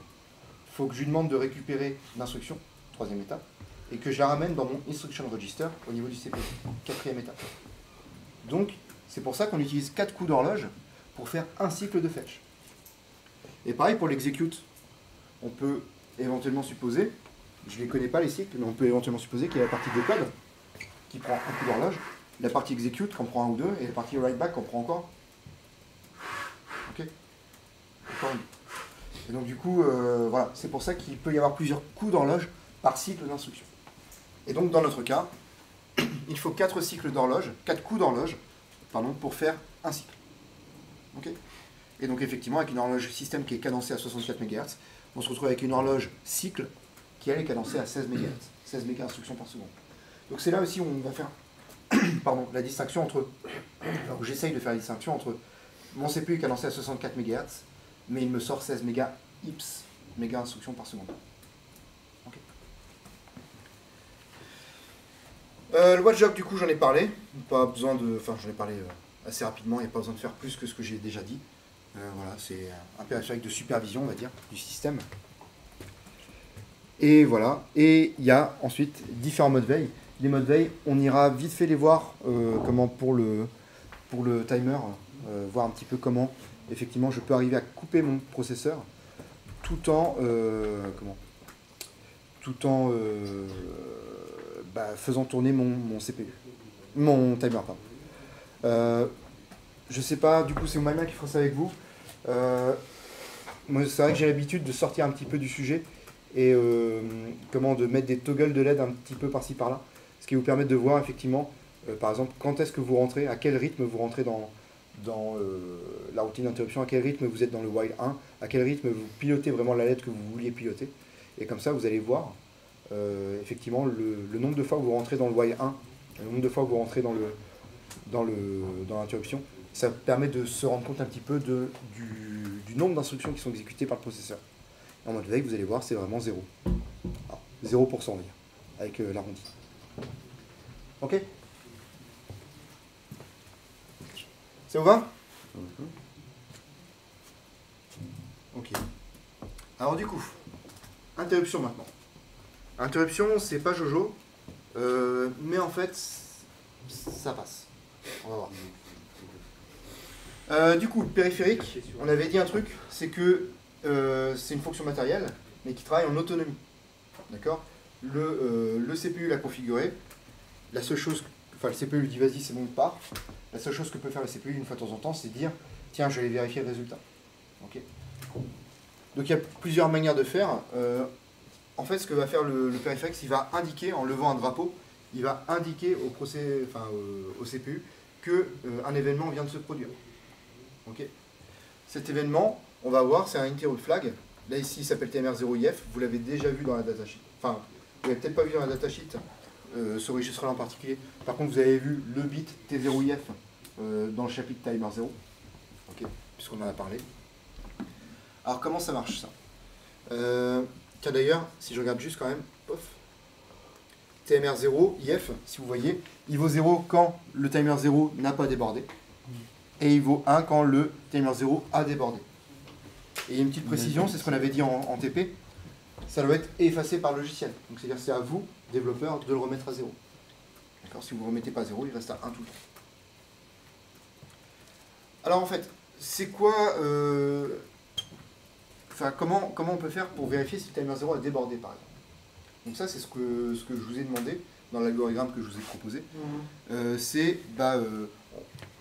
Speaker 1: Il faut que je lui demande de récupérer l'instruction. Troisième étape. Et que je la ramène dans mon instruction register au niveau du CPU. Quatrième étape. Donc, c'est pour ça qu'on utilise 4 coups d'horloge pour faire un cycle de fetch. Et pareil pour l'execute. On peut éventuellement supposer, je ne les connais pas les cycles, mais on peut éventuellement supposer qu'il y a la partie décode qui prend un coup d'horloge, la partie execute qui en prend un ou deux, et la partie write back qui en prend encore. Ok. Encore une. Et donc du coup, voilà, c'est pour ça qu'il peut y avoir plusieurs coups d'horloge par cycle d'instruction. Et donc dans notre cas, il faut 4 cycles d'horloge, 4 coups d'horloge, pardon, pour faire un cycle. Ok. Et donc effectivement, avec une horloge système qui est cadencée à 64 MHz, on se retrouve avec une horloge cycle qui elle est cadencée à 16 MHz, 16 méga instructions par seconde. Donc c'est là aussi où on va faire pardon, la distinction entre, alors j'essaye de faire la distinction entre mon CPU est cadencé à 64 MHz, mais il me sort 16 méga IPS, méga instructions par seconde. Okay. Le watchdog, du coup, j'en ai parlé. Pas besoin de, enfin, j'en ai parlé assez rapidement. Il n'y a pas besoin de faire plus que ce que j'ai déjà dit. Voilà, c'est un périphérique de supervision, on va dire, du système. Et voilà. Et il y a ensuite différents modes veille. Les modes veille, on ira vite fait les voir comment pour le timer, voir un petit peu comment effectivement je peux arriver à couper mon processeur tout en faisant tourner mon CPU, mon timer, pardon. Je sais pas, du coup c'est Oumania qui fera ça avec vous. Moi c'est vrai que j'ai l'habitude de sortir un petit peu du sujet et de mettre des toggles de LED un petit peu par-ci par-là, ce qui vous permet de voir effectivement, par exemple, quand est-ce que vous rentrez, à quel rythme vous rentrez dans la routine d'interruption, à quel rythme vous êtes dans le while 1, à quel rythme vous pilotez vraiment la LED que vous vouliez piloter. Et comme ça, vous allez voir effectivement le nombre de fois où vous rentrez dans le while 1, le nombre de fois où vous rentrez dans l'interruption. Ça permet de se rendre compte un petit peu du nombre d'instructions qui sont exécutées par le processeur. En mode veille, vous allez voir, c'est vraiment 0. Alors, 0%, on va dire, avec l'arrondi. Ok? Ça vous va? Ok. Alors du coup, interruption maintenant. Interruption, c'est pas Jojo, mais en fait, ça passe. On va voir. Du coup, le périphérique, on avait dit un truc, c'est que c'est une fonction matérielle, mais qui travaille en autonomie. D'accord? Le CPU l'a configuré. La seule chose, enfin le CPU lui dit vas-y c'est bon, part. La seule chose que peut faire le CPU une fois de temps en temps, c'est dire tiens, je vais vérifier le résultat. Ok. Donc il y a plusieurs manières de faire. En fait, ce que va faire le périphérique, c'est qu'il va indiquer, en levant un drapeau, il va indiquer au CPU qu'un événement vient de se produire. Okay. Cet événement, on va voir, c'est un interrupt flag. Là, ici, il s'appelle TMR0IF. Vous l'avez déjà vu dans la datasheet. Enfin, vous l'avez peut-être pas vu dans la datasheet, ce registre-là en particulier. Par contre, vous avez vu le bit T0IF dans le chapitre Timer 0. Okay. Puisqu'on en a parlé. Alors, comment ça marche, ça tiens, d'ailleurs, si je regarde juste quand même, pof, TMR0, IF, si vous voyez, il vaut 0 quand le timer 0 n'a pas débordé, et il vaut 1 quand le timer 0 a débordé. Et il y a une petite précision, c'est ce qu'on avait dit en TP, ça doit être effacé par le logiciel. Donc c'est-à-dire c'est à vous, développeur, de le remettre à 0. D'accord, si vous ne le remettez pas à 0, il reste à 1 tout le temps. Alors en fait, c'est quoi... comment on peut faire pour vérifier si le timer 0 a débordé, par exemple? Donc ça, c'est ce que je vous ai demandé dans l'algorithme que je vous ai proposé.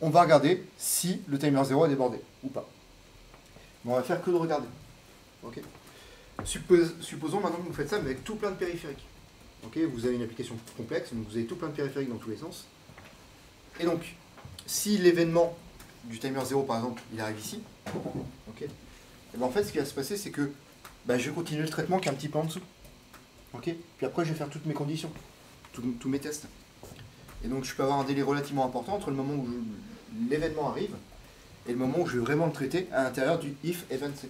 Speaker 1: On va regarder si le timer 0 a débordé ou pas. Mais on va faire que de regarder. Okay. Supposons maintenant que vous faites ça mais avec tout plein de périphériques. Okay, vous avez une application complexe, donc vous avez tout plein de périphériques dans tous les sens. Et donc, si l'événement du timer 0, par exemple, il arrive ici, okay, et ben en fait, ce qui va se passer, c'est que je vais continuer le traitement qui est un petit peu en dessous. Okay, puis après, je vais faire toutes mes conditions, tous mes tests. Et donc, je peux avoir un délai relativement important entre le moment où l'événement arrive et le moment où je vais vraiment le traiter à l'intérieur du if event C.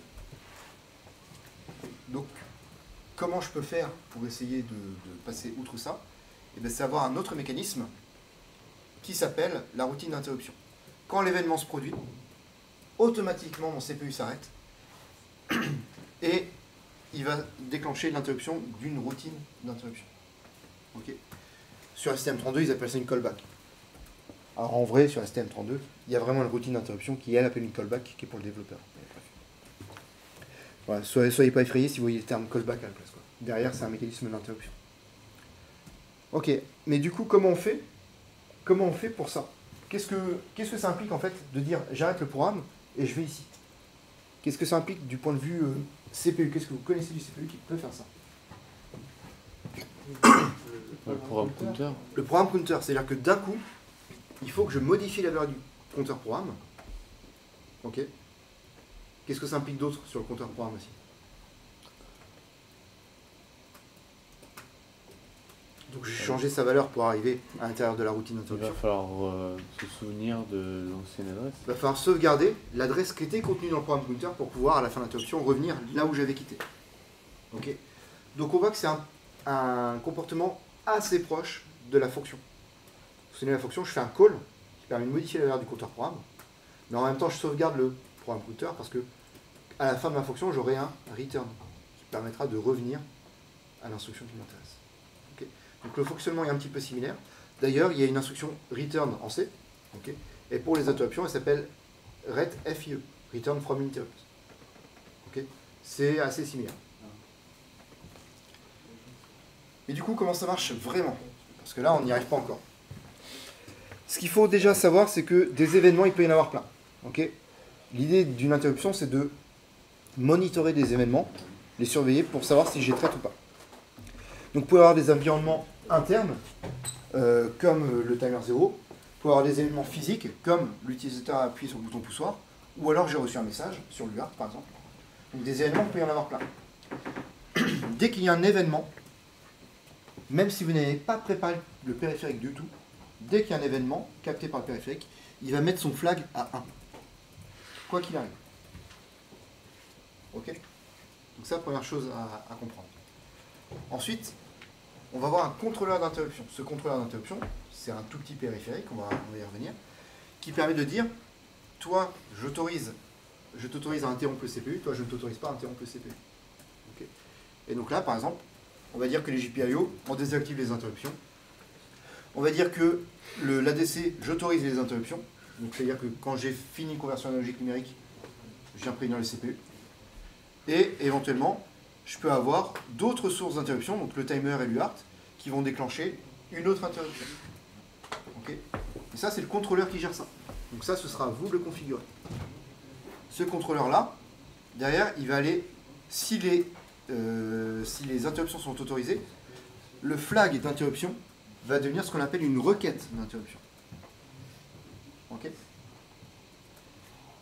Speaker 1: Donc, comment je peux faire pour essayer de passer outre ça? Et bien, c'est avoir un autre mécanisme qui s'appelle la routine d'interruption. Quand l'événement se produit, automatiquement mon CPU s'arrête et il va déclencher l'interruption d'une routine d'interruption. Okay. Sur STM32, ils appellent ça une callback. Alors en vrai, sur STM32, il y a vraiment une routine d'interruption qui, elle, appelle une callback, qui est pour le développeur. Voilà, soyez pas effrayés si vous voyez le terme callback à la place, quoi. Derrière, c'est un mécanisme d'interruption. Ok, mais du coup, comment on fait? Comment on fait pour ça? Qu'est-ce que ça implique en fait de dire j'arrête le programme et je vais ici? Qu'est-ce que ça implique du point de vue CPU? Qu'est-ce que vous connaissez du CPU qui peut faire ça?
Speaker 3: Le programme counter.
Speaker 1: Le programme counter, c'est-à-dire que d'un coup, il faut que je modifie la valeur du compteur programme. Ok. Qu'est-ce que ça implique d'autre sur le compteur programme aussi? Donc j'ai changé sa valeur pour arriver à l'intérieur de la routine
Speaker 3: Il va
Speaker 1: d'interruption.
Speaker 3: falloir se souvenir de l'ancienne adresse.
Speaker 1: Il va falloir sauvegarder l'adresse qui était contenue dans le programme counter pour pouvoir, à la fin de l'interruption, revenir là où j'avais quitté. Ok. Donc on voit que c'est un comportement assez proche de la fonction. Vous souvenez la fonction, je fais un call qui permet de modifier la valeur du compteur programme, mais en même temps je sauvegarde le programme counter parce que à la fin de ma fonction, j'aurai un return qui permettra de revenir à l'instruction qui m'intéresse. Ok. Donc le fonctionnement est un petit peu similaire. D'ailleurs, il y a une instruction return en C, ok, et pour les interruptions, elle s'appelle retFIE, return from interrupt. Ok. C'est assez similaire. Et du coup, comment ça marche vraiment? Parce que là, on n'y arrive pas encore. Ce qu'il faut déjà savoir, c'est que des événements, il peut y en avoir plein. Ok. L'idée d'une interruption, c'est de monitorer des événements, les surveiller pour savoir si je les traite ou pas. Donc, vous pouvez avoir des environnements internes, comme le timer 0. Vous pouvez avoir des événements physiques, comme l'utilisateur a appuyé sur le bouton poussoir, ou alors j'ai reçu un message sur l'UART, par exemple. Donc, des événements, vous pouvez y en avoir plein. Dès qu'il y a un événement, même si vous n'avez pas préparé le périphérique du tout, dès qu'il y a un événement capté par le périphérique, il va mettre son flag à 1. Quoi qu'il arrive. Ok. Donc ça, première chose à comprendre. Ensuite, on va avoir un contrôleur d'interruption. Ce contrôleur d'interruption, c'est un tout petit périphérique, on va y revenir, qui permet de dire, toi, je t'autorise à interrompre le CPU, toi, je ne t'autorise pas à interrompre le CPU. Okay. Et donc là, par exemple, on va dire que les GPIO, on désactive les interruptions. On va dire que l'ADC, j'autorise les interruptions. Donc c'est-à-dire que quand j'ai fini une conversion analogique numérique, je viens prévenir le CPU. Et éventuellement, je peux avoir d'autres sources d'interruption, donc le timer et l'UART, qui vont déclencher une autre interruption. Okay. Et ça, c'est le contrôleur qui gère ça. Donc ça, ce sera à vous de le configurer. Ce contrôleur-là, derrière, il va aller, si les interruptions sont autorisées, le flag d'interruption va devenir ce qu'on appelle une requête d'interruption. Ok.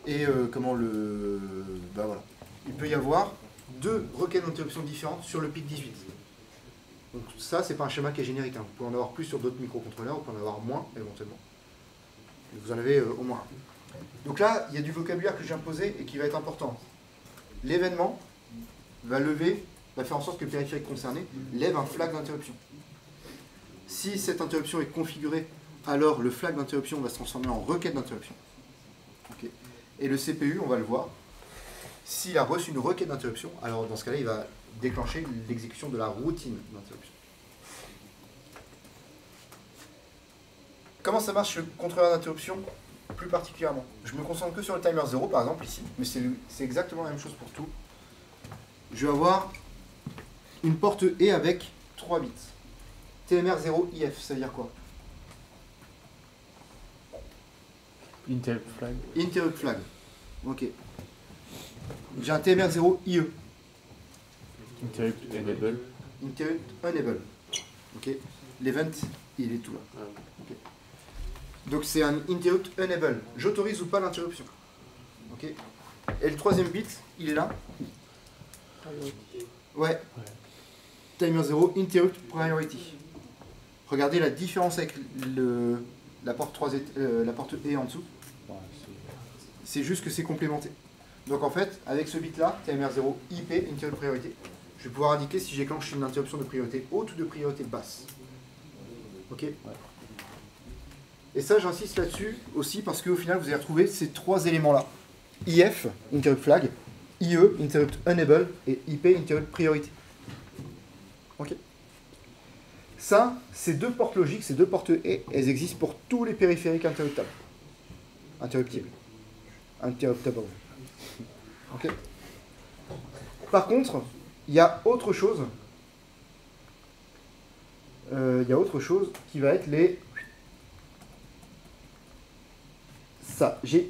Speaker 1: Et voilà. Il peut y avoir deux requêtes d'interruption différentes sur le PIC 18. Donc ça, c'est pas un schéma qui est générique. Hein. Vous pouvez en avoir plus sur d'autres microcontrôleurs, vous pouvez en avoir moins éventuellement. Vous en avez au moins un. Donc là, il y a du vocabulaire que j'ai imposé et qui va être important. L'événement va faire en sorte que le périphérique concerné lève un flag d'interruption. Si cette interruption est configurée, alors le flag d'interruption va se transformer en requête d'interruption. Okay. Et le CPU, on va le voir, s'il a reçu une requête d'interruption, alors dans ce cas-là, il va déclencher l'exécution de la routine d'interruption. Comment ça marche le contrôleur d'interruption plus particulièrement? Je me concentre que sur le timer 0 par exemple ici, mais c'est exactement la même chose pour tout. Je vais avoir une porte E avec 3 bits. TMR0 IF, ça veut dire quoi?
Speaker 3: Interrupt flag.
Speaker 1: Interrupt flag. Ok. J'ai un TMR0 IE.
Speaker 3: Interrupt enable.
Speaker 1: Interrupt enable. Ok. L'event, il est tout là. Okay. Donc c'est un interrupt enable. J'autorise ou pas l'interruption. Ok. Et le troisième bit, il est là. Ouais. Timer 0, interrupt priority. Regardez la différence avec la porte 3 la porte E en dessous. C'est juste que c'est complémenté. Donc en fait, avec ce bit là, timer 0 IP, interrupt priority, je vais pouvoir indiquer si j'éclenche une interruption de priorité haute ou de priorité basse. Ok. Et ça, j'insiste là-dessus aussi parce qu'au final, vous allez retrouver ces trois éléments-là. IF, interrupt flag, IE, interrupt enable, et IP, interrupt priority. Ok. Ça, ces deux portes logiques, ces deux portes E, elles existent pour tous les périphériques interruptables. Interruptibles. Interruptable. Ok. Par contre, il y a autre chose il y a autre chose qui va être les... Ça, GIE.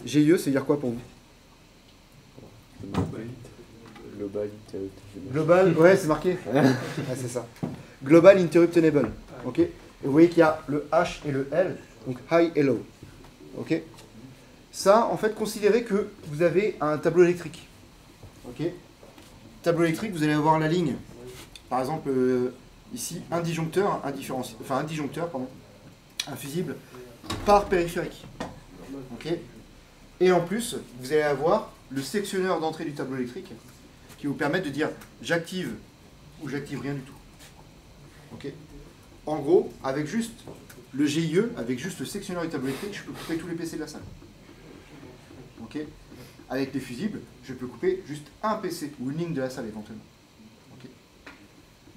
Speaker 1: GIE, c'est dire quoi pour vous?
Speaker 3: Global Interrupt.
Speaker 1: Global, ouais, c'est marqué. Ouais, c'est ça. Global Interrupt Enable. Ok. Et vous voyez qu'il y a le H et le L, donc high et low. Ok. Ça, en fait, considérez que vous avez un tableau électrique. Ok. Tableau électrique, vous allez avoir la ligne. Par exemple, ici, un disjoncteur, un différencié, enfin un disjoncteur, pardon, un fusible par périphérique. Ok. Et en plus, vous allez avoir le sectionneur d'entrée du tableau électrique qui vous permet de dire j'active ou j'active rien du tout. Ok. En gros, avec juste le GIE, avec juste le sectionneur du tableau électrique, je peux couper tous les PC de la salle. Ok. Avec les fusibles, je peux couper juste un PC ou une ligne de la salle éventuellement. Ok.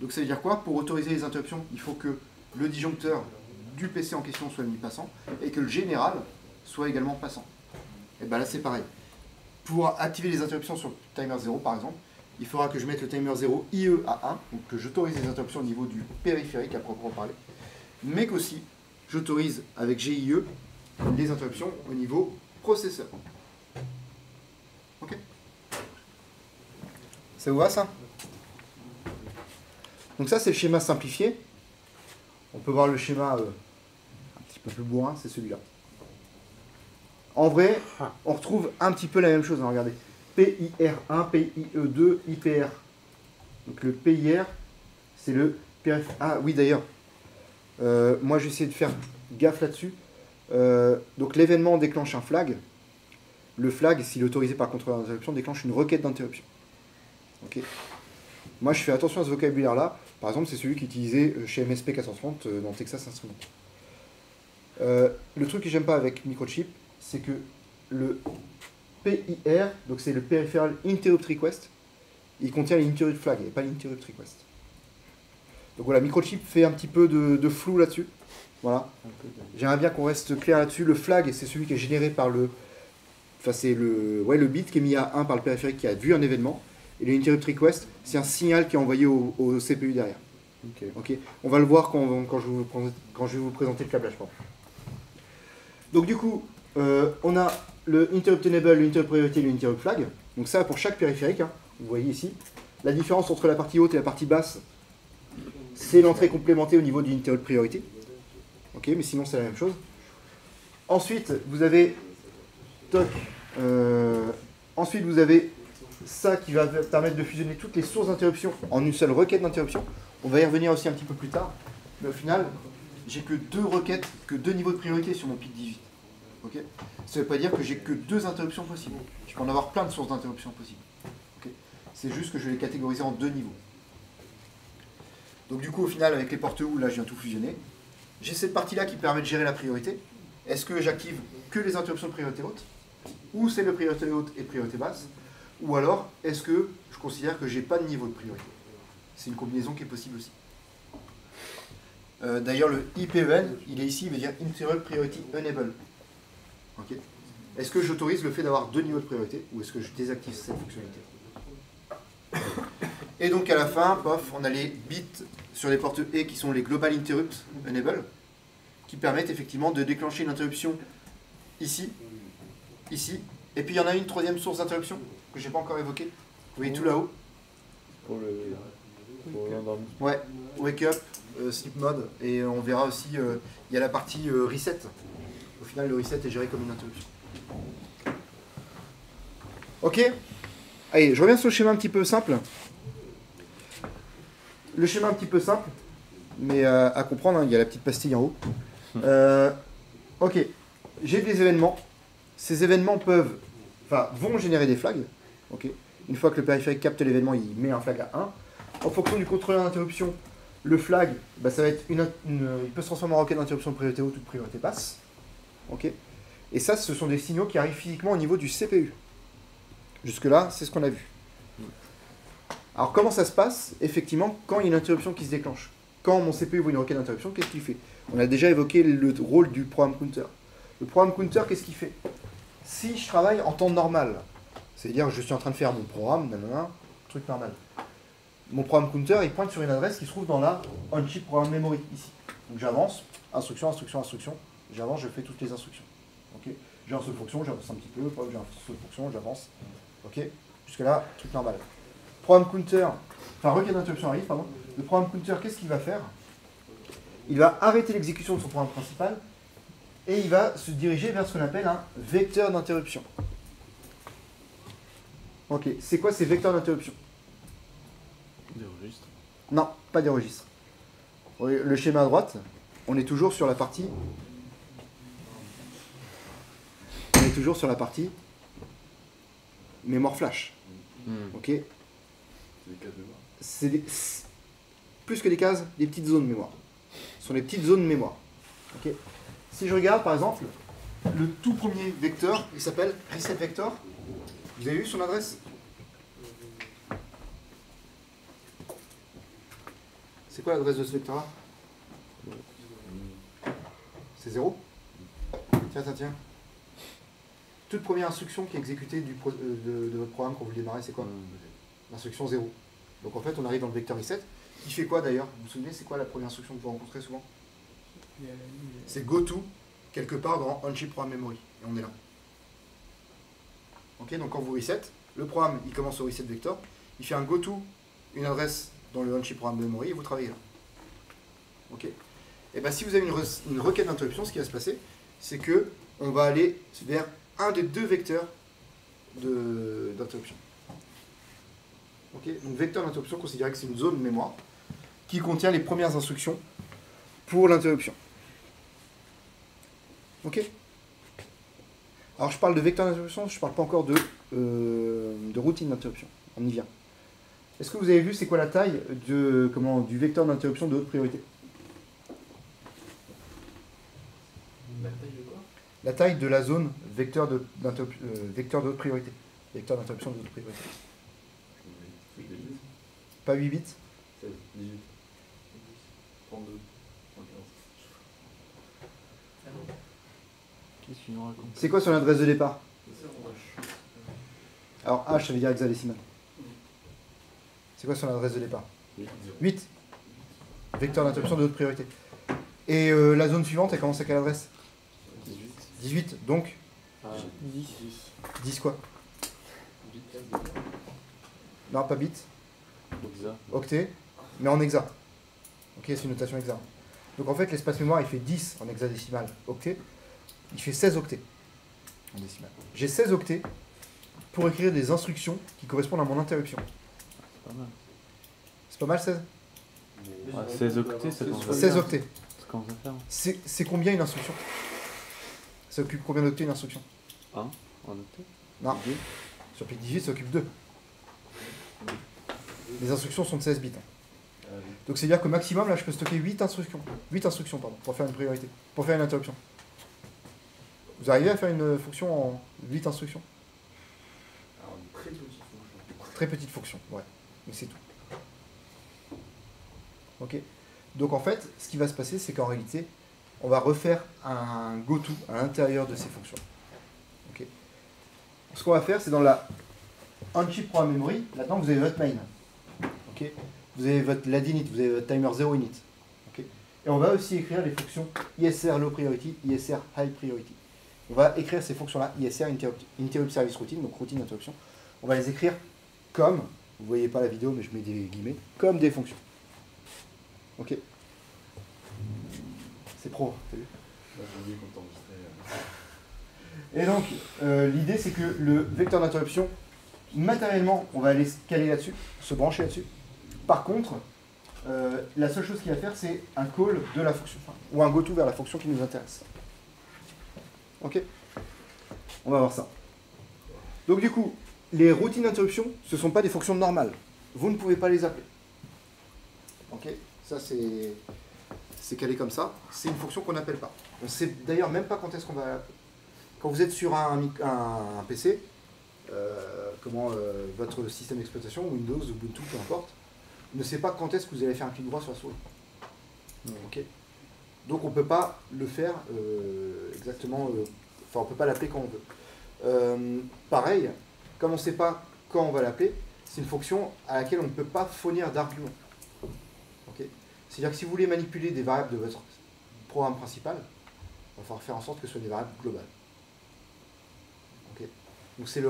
Speaker 1: Donc ça veut dire quoi? Pour autoriser les interruptions, il faut que le disjoncteur du PC en question soit mis passant et que le général soit également passant. Et bien là c'est pareil. Pour activer les interruptions sur le timer 0 par exemple, il faudra que je mette le timer 0 IE à 1, donc que j'autorise les interruptions au niveau du périphérique à proprement parler, mais qu'aussi j'autorise avec GIE les interruptions au niveau processeur. Ok. Ça vous va ça? Donc ça c'est le schéma simplifié. On peut voir le schéma un petit peu plus bourrin, c'est celui-là. En vrai, on retrouve un petit peu la même chose, hein, regardez. PIR1, PIE2, IPR. Donc le PIR, c'est le périph... Ah oui d'ailleurs, moi j'ai essayé de faire gaffe là-dessus. Donc l'événement déclenche un flag. Le flag, s'il est autorisé par contrôleur d'interruption, déclenche une requête d'interruption. Ok. Moi je fais attention à ce vocabulaire-là. Par exemple, c'est celui qui est utilisé chez MSP 430 dans Texas Instruments. Le truc que j'aime pas avec Microchip, c'est que le PIR, donc c'est le Peripheral Interrupt Request, il contient l'interrupt flag et pas l'interrupt request. Donc voilà, Microchip fait un petit peu de flou là-dessus. Voilà. J'aimerais bien qu'on reste clair là-dessus. Le flag, c'est celui qui est généré par le... Enfin, c'est le bit qui est mis à 1 par le périphérique qui a vu un événement. Et l'interrupt request, c'est un signal qui est envoyé au CPU derrière. Okay. On va le voir quand je vais vous présenter le câblage. Donc du coup, on a le interrupt enable, l'interrupt priority et l'interrupt flag. Donc ça pour chaque périphérique, hein, vous voyez ici. La différence entre la partie haute et la partie basse, c'est l'entrée complémentée au niveau du interrupt priority. Ok, mais sinon c'est la même chose. Ensuite, vous avez ensuite vous avez ça qui va permettre de fusionner toutes les sources d'interruption en une seule requête d'interruption. On va y revenir aussi un petit peu plus tard. Mais au final, j'ai que deux requêtes, que deux niveaux de priorité sur mon PIC 18. Okay, ça ne veut pas dire que j'ai que deux interruptions possibles. Je peux en avoir plein de sources d'interruption possibles. Okay, c'est juste que je vais les catégoriser en deux niveaux. Donc du coup, au final, avec les portes où, là, je viens tout fusionner. J'ai cette partie-là qui permet de gérer la priorité. Est-ce que j'active que les interruptions de priorité haute? Ou c'est le priorité haute et priorité basse? Ou alors, est-ce que je considère que j'ai pas de niveau de priorité? C'est une combinaison qui est possible aussi. D'ailleurs, le IPEN, il est ici, il veut dire Interrupt Priority Enable. Okay. Est-ce que j'autorise le fait d'avoir deux niveaux de priorité ou est-ce que je désactive cette fonctionnalité? Et donc à la fin, pof, on a les bits sur les portes E qui sont les Global Interrupt Enable qui permettent effectivement de déclencher une interruption ici, ici, et puis il y en a une troisième source d'interruption que je n'ai pas encore évoquée. Vous voyez tout là-haut?
Speaker 3: Pour l'endormissement.
Speaker 1: Ouais, wake up, sleep mode, et on verra aussi, il y a la partie reset. Au final, le reset est géré comme une interruption. Ok. Allez, je reviens sur le schéma un petit peu simple. Le schéma un petit peu simple, mais à comprendre, hein, il y a la petite pastille en haut. Ok, j'ai des événements. Ces événements vont générer des flags. Okay. Une fois que le périphérique capte l'événement, il met un flag à 1. En fonction du contrôleur d'interruption, le flag, ça va être il peut se transformer en requête d'interruption de priorité haute ou de priorité basse. Okay. Et ça, ce sont des signaux qui arrivent physiquement au niveau du CPU. Jusque-là, c'est ce qu'on a vu. Alors, comment ça se passe, effectivement, quand il y a une interruption qui se déclenche? Quand mon CPU voit une requête d'interruption, qu'est-ce qu'il fait? On a déjà évoqué le rôle du programme counter. Le programme counter, qu'est-ce qu'il fait? Si je travaille en temps normal, c'est-à-dire que je suis en train de faire mon programme, truc normal, mon programme counter, il pointe sur une adresse qui se trouve dans la on-chip programme memory, ici. Donc j'avance, instruction, instruction, instruction, j'avance, je fais toutes les instructions. Ok, j'ai un seul fonction, j'avance un petit peu, j'ai un seul fonction, j'avance. Ok, jusque là, truc normal. Programme counter, enfin requête d'interruption arrive, pardon. Le programme counter, qu'est-ce qu'il va faire? Il va arrêter l'exécution de son programme principal et il va se diriger vers ce qu'on appelle un vecteur d'interruption. Ok, c'est quoi ces vecteurs d'interruption?
Speaker 3: Des registres.
Speaker 1: Non, pas des registres. Le schéma à droite, on est toujours sur la partie. On est toujours sur la partie mémoire flash. Ok.
Speaker 6: C'est des cases de mémoire.
Speaker 1: C'est plus que des cases, des petites zones mémoire. Ce sont les petites zones mémoire. Ok. Si je regarde par exemple, le tout premier vecteur, il s'appelle reset vector. Vous avez vu son adresse? C'est quoi l'adresse de ce vecteur-là? C'est 0. Tiens. Toute première instruction qui est exécutée de votre programme quand vous le démarrez, c'est quoi? L'instruction 0. Donc en fait, on arrive dans le vecteur reset. Qui fait quoi d'ailleurs? Vous vous souvenez, c'est quoi la première instruction que vous rencontrez souvent? C'est go to, quelque part dans on-chip programme memory. Et on est là. Ok, donc quand vous reset, le programme il commence au reset vector, il fait un go to, une adresse dans le on-chip programme memory et vous travaillez là. Ok. Et bien si vous avez une requête d'interruption, ce qui va se passer, c'est que on va aller vers un des deux vecteurs d'interruption. Ok. Donc vecteur d'interruption, considérez que c'est une zone mémoire qui contient les premières instructions pour l'interruption. Ok. Alors je parle de vecteur d'interruption, je ne parle pas encore de routine d'interruption. On y vient. Est-ce que vous avez vu c'est quoi la taille du vecteur d'interruption de haute priorité?
Speaker 2: La taille de quoi?
Speaker 1: La taille de la zone vecteur de haute priorité. Vecteur d'interruption de haute priorité. Pas 8 bits?
Speaker 6: 16, 18, 32, 115.
Speaker 3: Qu'est-ce qu'il nous raconte?
Speaker 1: C'est quoi son adresse de départ?
Speaker 2: C'est en H.
Speaker 1: Alors H ça veut dire hexadécimal. C'est quoi son adresse de départ? 8. Vecteur d'interruption de haute priorité. Et la zone suivante, elle commence à quelle adresse? 18. Donc 10 quoi? Non, pas bit.
Speaker 3: Hexa.
Speaker 1: Octet, mais en hexa. Ok, c'est une notation hexa. Donc en fait, l'espace mémoire, il fait 10 en hexadécimal octet. Il fait 16 octets en décimal. J'ai 16 octets pour écrire des instructions qui correspondent à mon interruption.
Speaker 3: C'est pas mal.
Speaker 1: C'est pas mal 16?
Speaker 3: Ah, 16 octets, ça commence à
Speaker 1: 16 octets.
Speaker 3: Ça commence à faire.
Speaker 1: C'est combien une instruction? Ça occupe combien d'octets une instruction?
Speaker 3: 1 en octet.
Speaker 1: Non. Sur PIC 18, ça occupe 2. Les instructions sont de 16 bits. Donc c'est-à-dire qu'au maximum, là, je peux stocker 8 instructions. 8 instructions, pardon, pour faire une priorité. Pour faire une interruption. Vous arrivez à faire une fonction en 8 instructions?
Speaker 2: Alors, une très petite fonction.
Speaker 1: Très petite fonction, ouais. Mais c'est tout. Ok. Donc en fait, ce qui va se passer, c'est qu'en réalité, on va refaire un goto à l'intérieur de ces fonctions. Ok. Ce qu'on va faire, c'est dans la on-chip programme memory, là-dedans vous avez votre main. Ok. Vous avez votre ladinit, vous avez votre timer 0 init. Ok. Et on va aussi écrire les fonctions ISR low priority, ISR high priority. On va écrire ces fonctions-là, ISR interrupt service routine, donc routine d'interruption. On va les écrire comme, vous voyez pas la vidéo, mais je mets des guillemets, comme des fonctions. Ok. C'est pro, t'as vu?
Speaker 6: J'ai oublié qu'on t'enregistrait.
Speaker 1: Et donc, l'idée c'est que le vecteur d'interruption, matériellement, on va aller se caler là-dessus, se brancher là-dessus. Par contre, la seule chose qu'il va faire, c'est un call de la fonction, ou un goto vers la fonction qui nous intéresse. Ok? On va voir ça. Donc du coup, les routines d'interruption, ce ne sont pas des fonctions normales. Vous ne pouvez pas les appeler. Ok? Ça c'est calé comme ça. C'est une fonction qu'on n'appelle pas. On ne sait d'ailleurs même pas quand est-ce qu'on va l'appeler. Quand vous êtes sur un PC, votre système d'exploitation, Windows, Ubuntu, peu importe, ne sait pas quand est-ce que vous allez faire un clic droit sur la souris. Ok. Donc on ne peut pas le faire exactement, on ne peut pas l'appeler quand on veut. Pareil, comme on ne sait pas quand on va l'appeler, c'est une fonction à laquelle on ne peut pas fournir d'argument. Okay. C'est-à-dire que si vous voulez manipuler des variables de votre programme principal, il va falloir faire en sorte que ce soit des variables globales. Okay. Donc c'est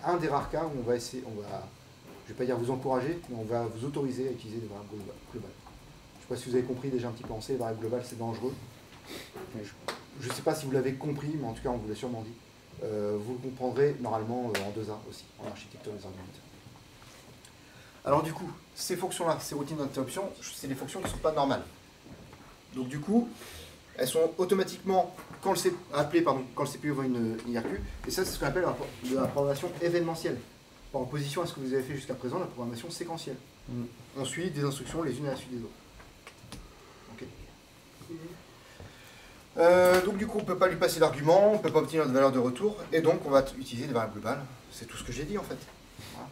Speaker 1: un des rares cas où on va essayer, je ne vais pas dire vous encourager, mais on va vous autoriser à utiliser des variables globales. Je ne sais pas si vous avez compris déjà un petit peu en C, les variables globales c'est dangereux. Je ne sais pas si vous l'avez compris, mais en tout cas on vous l'a sûrement dit. Vous le comprendrez normalement en 2A aussi, en architecture des argumentaires. Alors du coup, ces fonctions-là, ces routines d'interruption, c'est des fonctions qui ne sont pas normales. Donc du coup, elles sont automatiquement appelées quand le CPU voit une IRQ, et ça c'est ce qu'on appelle la programmation événementielle, par opposition à ce que vous avez fait jusqu'à présent, la programmation séquentielle. On suit des instructions les unes à la suite des autres. Okay. Donc du coup, on ne peut pas lui passer d'argument, on ne peut pas obtenir de valeur de retour, et donc on va utiliser des variables globales. C'est tout ce que j'ai dit en fait. Voilà.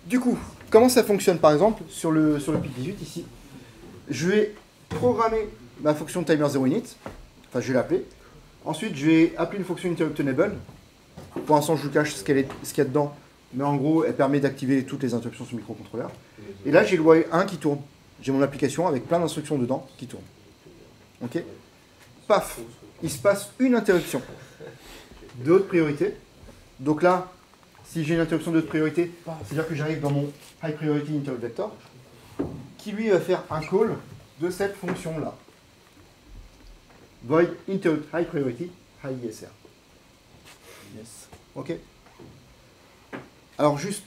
Speaker 1: Du coup, comment ça fonctionne par exemple sur le PIC 18 ici? Je vais programmer ma fonction timer0init, enfin je vais l'appeler. Ensuite, je vais appeler une fonction interruptable. Pour l'instant, je vous cache ce qu'il y a dedans, mais en gros, elle permet d'activer toutes les interruptions sur le microcontrôleur. Et là, j'ai le while 1 qui tourne. J'ai mon application avec plein d'instructions dedans qui tournent. Ok? Paf! Il se passe une interruption de haute priorité. Donc là, si j'ai une interruption de haute priorité, c'est-à-dire que j'arrive dans mon high priority interrupt vector, qui lui va faire un call de cette fonction-là. Void interrupt high priority, high ISR.
Speaker 3: Yes.
Speaker 1: Ok. Alors juste,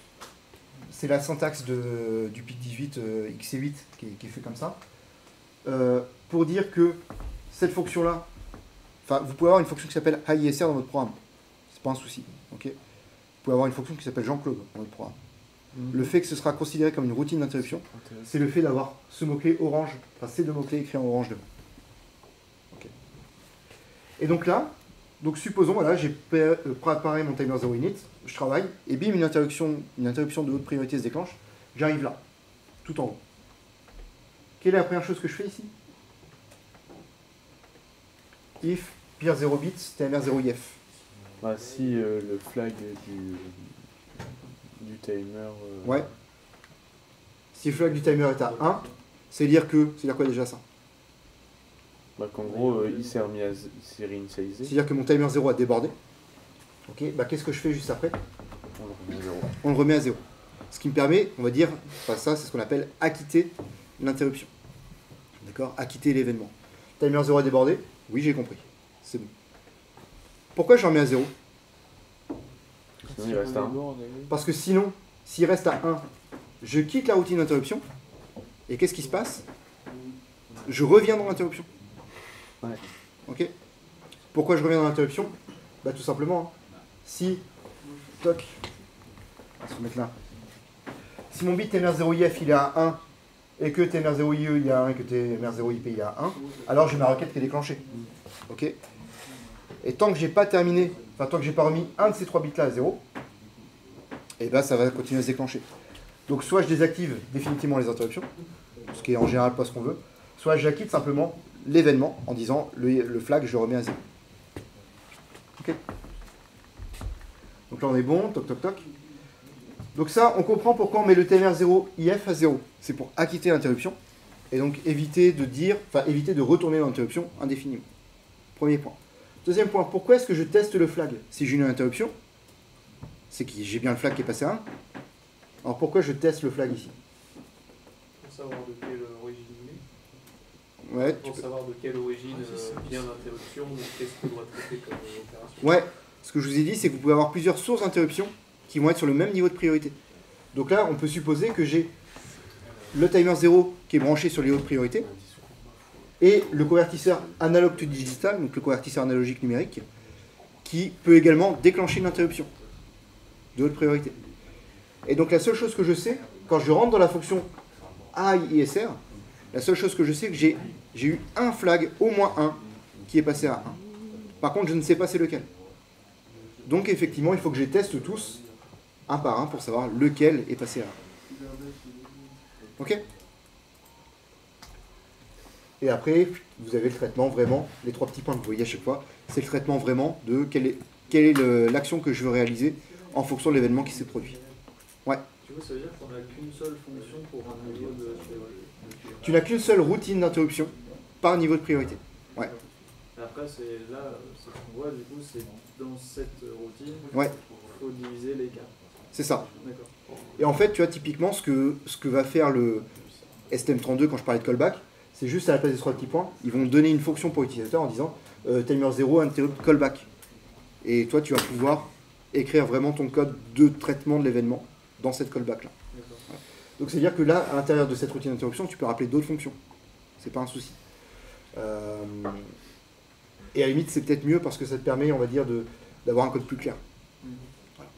Speaker 1: c'est la syntaxe du PIC 18 XC8 qui est fait comme ça. Pour dire que cette fonction-là, enfin, vous pouvez avoir une fonction qui s'appelle high ISR dans votre programme. C'est pas un souci. Ok. Vous pouvez avoir une fonction qui s'appelle Jean-Claude dans votre programme. Le fait que ce sera considéré comme une routine d'interruption, c'est le fait d'avoir ce mot-clé orange, enfin ces deux mots-clés écrits en orange devant. Okay. Et donc là, supposons, voilà, j'ai préparé mon timer 0 init, je travaille, et bim, une interruption de haute priorité se déclenche, j'arrive là, tout en haut. Quelle est la première chose que je fais ici? If, pire 0 bits, TMR 0 IF.
Speaker 3: Bah, si le flag du timer...
Speaker 1: Ouais. Si le flag du timer est à 1, c'est-à-dire quoi déjà ça?
Speaker 3: Bah, qu'en gros, il s'est réinitialisé.
Speaker 1: C'est-à-dire que mon timer 0 a débordé. Ok, bah qu'est-ce que je fais juste après?
Speaker 3: On le remet à 0.
Speaker 1: On le remet à 0. Ce qui me permet, on va dire, enfin ça c'est ce qu'on appelle acquitter l'interruption. D'accord? Acquitter l'événement. Timer 0 a débordé? Oui, j'ai compris. C'est bon. Pourquoi je remets à 0?
Speaker 3: Sinon, il reste à 1.
Speaker 1: Parce que sinon, s'il reste à 1, je quitte la routine d'interruption. Et qu'est-ce qui se passe? Je reviens dans l'interruption.
Speaker 3: Ouais.
Speaker 1: Ok? Pourquoi je reviens dans l'interruption? Bah tout simplement, si... Toc. On va se mettre là. Si mon bit TMR0IF il est à 1, et que TMR0IE il est à 1, et que TMR0IP il est à 1, alors j'ai ma requête qui est déclenchée. Ok? Et tant que j'ai pas terminé, enfin tant que j'ai pas remis un de ces 3 bits là à 0, et ben ça va continuer à se déclencher. Donc soit je désactive définitivement les interruptions, ce qui est en général pas ce qu'on veut, soit j'acquitte simplement l'événement en disant le flag je le remets à 0. Ok? Donc là on est bon, toc toc toc. Donc ça on comprend pourquoi on met le TMR0IF à 0. C'est pour acquitter l'interruption et donc éviter de retourner dans l'interruption indéfiniment. Premier point. Deuxième point, pourquoi est-ce que je teste le flag? Si j'ai une interruption, c'est que j'ai bien le flag qui est passé à 1. Alors pourquoi je teste le flag ici?
Speaker 7: Pour savoir de quelle origine il est.
Speaker 1: Ouais,
Speaker 7: Pour savoir de quelle origine vient l'interruption, donc qu'est-ce qu'on doit traiter comme opération.
Speaker 1: Ouais, ce que je vous ai dit, c'est que vous pouvez avoir plusieurs sources d'interruption qui vont être sur le même niveau de priorité. Donc là, on peut supposer que j'ai le timer 0 qui est branché sur les hautes priorités, et le convertisseur analogue to digital, donc le convertisseur analogique numérique, qui peut également déclencher une interruption de haute priorité. Et donc la seule chose que je sais, quand je rentre dans la fonction ISR, la seule chose que je sais, c'est que j'ai eu un flag, au moins un, qui est passé à 1. Par contre, je ne sais pas c'est lequel. Donc effectivement, il faut que je les teste tous, un par un, pour savoir lequel est passé à 1. Ok? Et après, vous avez le traitement vraiment, les 3 petits points que vous voyez à chaque fois, c'est le traitement vraiment de quelle est l'action que je veux réaliser en fonction de l'événement qui s'est produit.
Speaker 4: Du coup, ça veut dire qu'on n'a qu'une seule fonction pour un niveau de priorité.
Speaker 1: Tu n'as qu'une seule routine d'interruption par niveau de priorité. Ouais.
Speaker 4: Et après, c'est là, ce qu'on voit, du coup, c'est dans cette routine,
Speaker 1: Ouais.
Speaker 4: il faut diviser les cas.
Speaker 1: C'est ça.
Speaker 4: D'accord.
Speaker 1: Et en fait, tu vois, typiquement, ce que va faire le STM32 quand je parlais de callback, c'est juste à la place des 3 petits points, ils vont donner une fonction pour l'utilisateur en disant timer 0 interrupt callback. Et toi, tu vas pouvoir écrire vraiment ton code de traitement de l'événement dans cette callback-là.
Speaker 4: D'accord.
Speaker 1: Voilà. Donc, c'est-à-dire que là, à l'intérieur de cette routine d'interruption, tu peux rappeler d'autres fonctions. C'est pas un souci. Et à la limite, c'est peut-être mieux parce que ça te permet, on va dire, d'avoir un code plus clair. Voilà.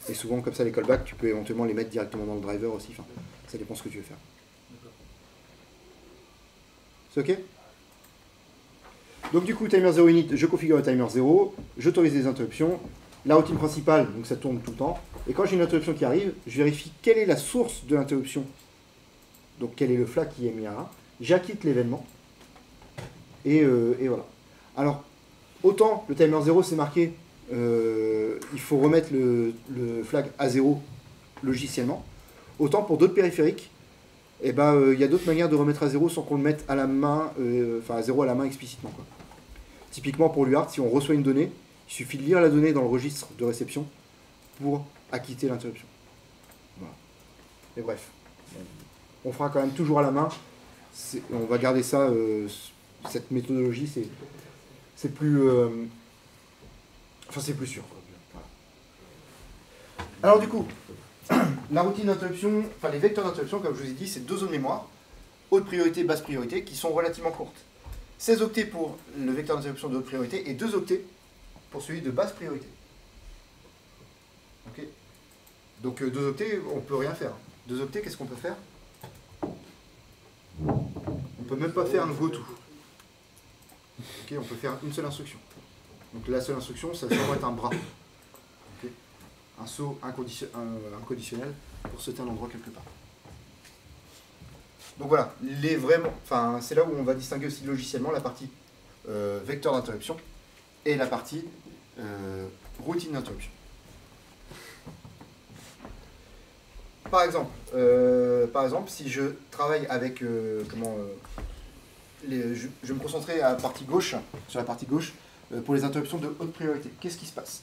Speaker 1: Et souvent, comme ça, les callbacks, tu peux éventuellement les mettre directement dans le driver aussi. Enfin, ça dépend ce que tu veux faire. C'est OK? Donc du coup, timer 0 init, je configure le timer 0, j'autorise les interruptions. La routine principale, donc ça tourne tout le temps. Et quand j'ai une interruption qui arrive, je vérifie quelle est la source de l'interruption. Donc quel est le flag qui est mis à 1. J'acquitte l'événement. Et voilà. Alors, autant le timer 0 c'est marqué, il faut remettre le flag à 0 logiciellement. Autant pour d'autres périphériques, il y a d'autres manières de remettre à 0 sans qu'on le mette à la main, enfin à 0 à la main explicitement, quoi. Typiquement pour l'UART, si on reçoit une donnée, il suffit de lire la donnée dans le registre de réception pour acquitter l'interruption. Voilà. Et bref, on fera quand même toujours à la main. On va garder ça, cette méthodologie, c'est plus, c'est plus sûr. Voilà. Alors du coup, la routine d'interruption, enfin les vecteurs d'interruption, comme je vous ai dit, c'est 2 zones mémoire, haute priorité, basse priorité, qui sont relativement courtes. 16 octets pour le vecteur d'interruption de haute priorité et 2 octets pour celui de basse priorité. Ok. Donc 2 octets, on ne peut rien faire. 2 octets, qu'est-ce qu'on peut faire? On ne peut même pas faire un goto. Ok, on peut faire une seule instruction. Donc la seule instruction, ça va être un bras. Okay. Un saut inconditionnel pour sauter un endroit quelque part. Donc voilà, c'est là où on va distinguer aussi logiciellement la partie vecteur d'interruption et la partie routine d'interruption. Par exemple, si je travaille avec je vais me concentrer sur la partie gauche pour les interruptions de haute priorité. Qu'est-ce qui se passe?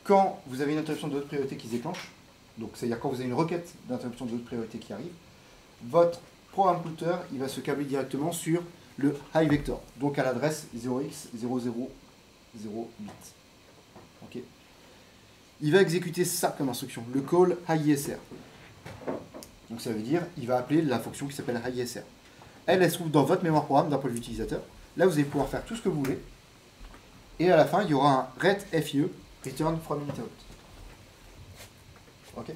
Speaker 1: Quand vous avez une interruption de haute priorité qui se déclenche, donc c'est-à-dire quand vous avez une requête d'interruption de haute priorité qui arrive, votre programme counter, il va se câbler directement sur le high vector, donc à l'adresse 0x0008. Okay. Il va exécuter ça comme instruction, le call high-ISR. Donc ça veut dire, il va appeler la fonction qui s'appelle high-ISR. Elle se trouve dans votre mémoire programme d'un point de vue utilisateur. Là, vous allez pouvoir faire tout ce que vous voulez. Et à la fin, il y aura un RET-FIE, Return from Interrupt. Ok.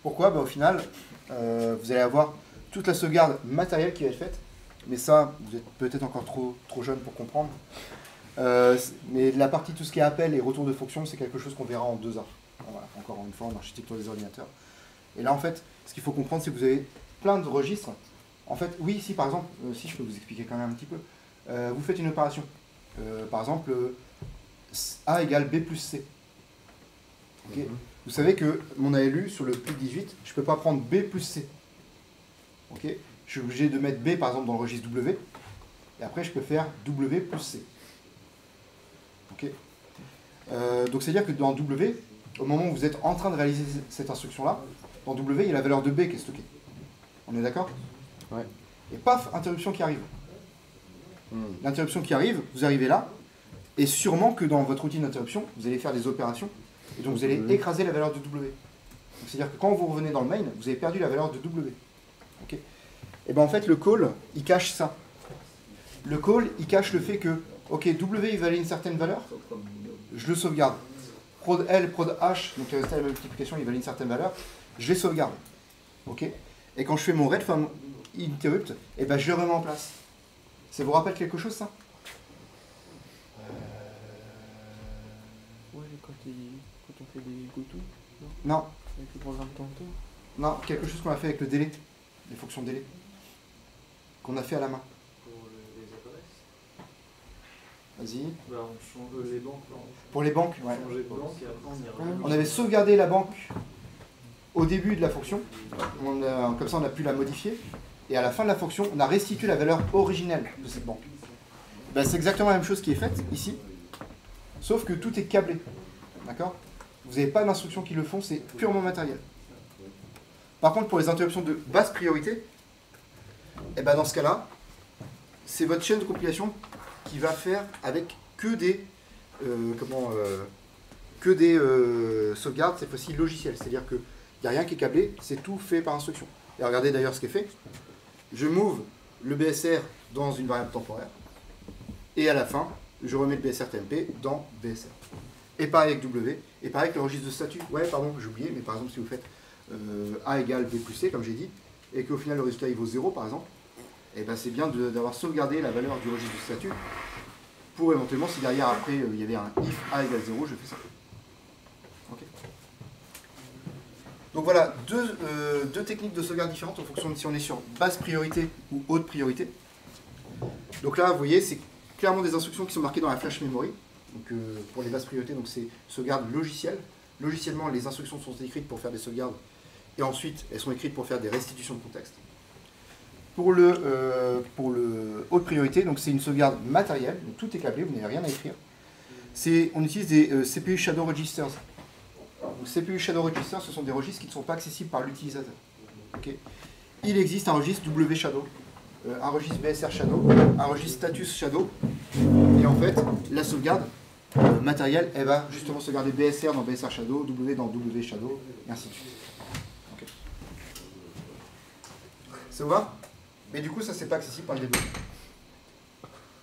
Speaker 1: Pourquoi? Au final, vous allez avoir toute la sauvegarde matérielle qui va être faite. Mais ça, vous êtes peut-être encore trop jeune pour comprendre. Mais la partie, tout ce qui est appel et retour de fonction, c'est quelque chose qu'on verra en 2 heures. Voilà, encore une fois, en architecture des ordinateurs. Et là, en fait, ce qu'il faut comprendre, c'est que vous avez plein de registres. En fait, oui, si par exemple, si je peux vous expliquer quand même un petit peu, vous faites une opération. Par exemple, A égale B plus C. Okay. Vous savez que mon ALU, sur le PIC 18, je ne peux pas prendre B plus C. Okay. Je suis obligé de mettre B, par exemple, dans le registre W. Et après, je peux faire W plus C. Okay. Donc, c'est-à-dire que dans W, au moment où vous êtes en train de réaliser cette instruction-là, dans W, il y a la valeur de B qui est stockée. On est d'accord?
Speaker 3: Ouais.
Speaker 1: Et paf, interruption qui arrive. L'interruption qui arrive, vous arrivez là, et sûrement que dans votre routine d'interruption, vous allez faire des opérations, et donc vous allez écraser la valeur de W. C'est-à-dire que quand vous revenez dans le main, vous avez perdu la valeur de W. Okay. Et bien en fait, le call, il cache ça. Le call, il cache le fait que, ok, W, il valait une certaine valeur, je le sauvegarde. Prod L, prod H, donc le résultat de la multiplication, il valait une certaine valeur, je les sauvegarde. Ok. Et quand je fais mon read from interrupt, et ben je le remets en place. Ça vous rappelle quelque chose, ça?
Speaker 5: Ouais, quand on fait des goto, non?
Speaker 1: Non.
Speaker 5: Avec le programme tantôt.
Speaker 1: Non, quelque chose qu'on a fait avec le délai, les fonctions délai, qu'on a fait à la main.
Speaker 7: Pour les adresses.
Speaker 1: Vas-y.
Speaker 4: Bah, on change les banques. Là,
Speaker 1: Pour les banques,
Speaker 4: on
Speaker 1: ouais.
Speaker 4: change de banque et après on y revient.
Speaker 1: On avait sauvegardé la banque au début de la fonction. Comme ça, on a pu la modifier. Et à la fin de la fonction, on a restitué la valeur originelle de cette banque. Ben, c'est exactement la même chose qui est faite ici, sauf que tout est câblé. D'accord? Vous n'avez pas d'instructions qui le font, c'est purement matériel. Par contre, pour les interruptions de basse priorité, et ben dans ce cas-là, c'est votre chaîne de compilation qui va faire avec que des sauvegardes, cette fois-ci logicielles. C'est-à-dire qu'il n'y a rien qui est câblé, c'est tout fait par instruction. Et regardez d'ailleurs ce qui est fait. Je move le BSR dans une variable temporaire, et à la fin, je remets le BSR TMP dans BSR. Et pareil avec W, et pareil avec le registre de statut. Ouais, pardon, j'ai oublié, mais par exemple, si vous faites A égale B plus C, comme j'ai dit, et qu'au final le résultat il vaut 0 par exemple, et ben c'est bien d'avoir sauvegardé la valeur du registre de statut pour éventuellement, si derrière après il y avait un if A égale 0, je fais ça. Ok. Donc voilà, deux techniques de sauvegarde différentes en fonction de si on est sur basse priorité ou haute priorité. Donc là, vous voyez, c'est clairement des instructions qui sont marquées dans la flash memory. Donc pour les basses priorités, donc c'est sauvegarde logicielle. Logiciellement, les instructions sont écrites pour faire des sauvegardes et ensuite elles sont écrites pour faire des restitutions de contexte. Pour le haute priorité, donc c'est une sauvegarde matérielle, donc tout est câblé, vous n'avez rien à écrire. On utilise des CPU Shadow Registers. Donc, CPU Shadow Registers, ce sont des registres qui ne sont pas accessibles par l'utilisateur. Okay. Il existe un registre W Shadow, un registre BSR Shadow, un registre Status Shadow, et en fait, la sauvegarde matérielle, elle va justement sauvegarder BSR dans BSR Shadow, W dans W Shadow, et ainsi de suite. Okay. Ça vous va? Mais du coup, ça, c'est pas accessible par le développeur.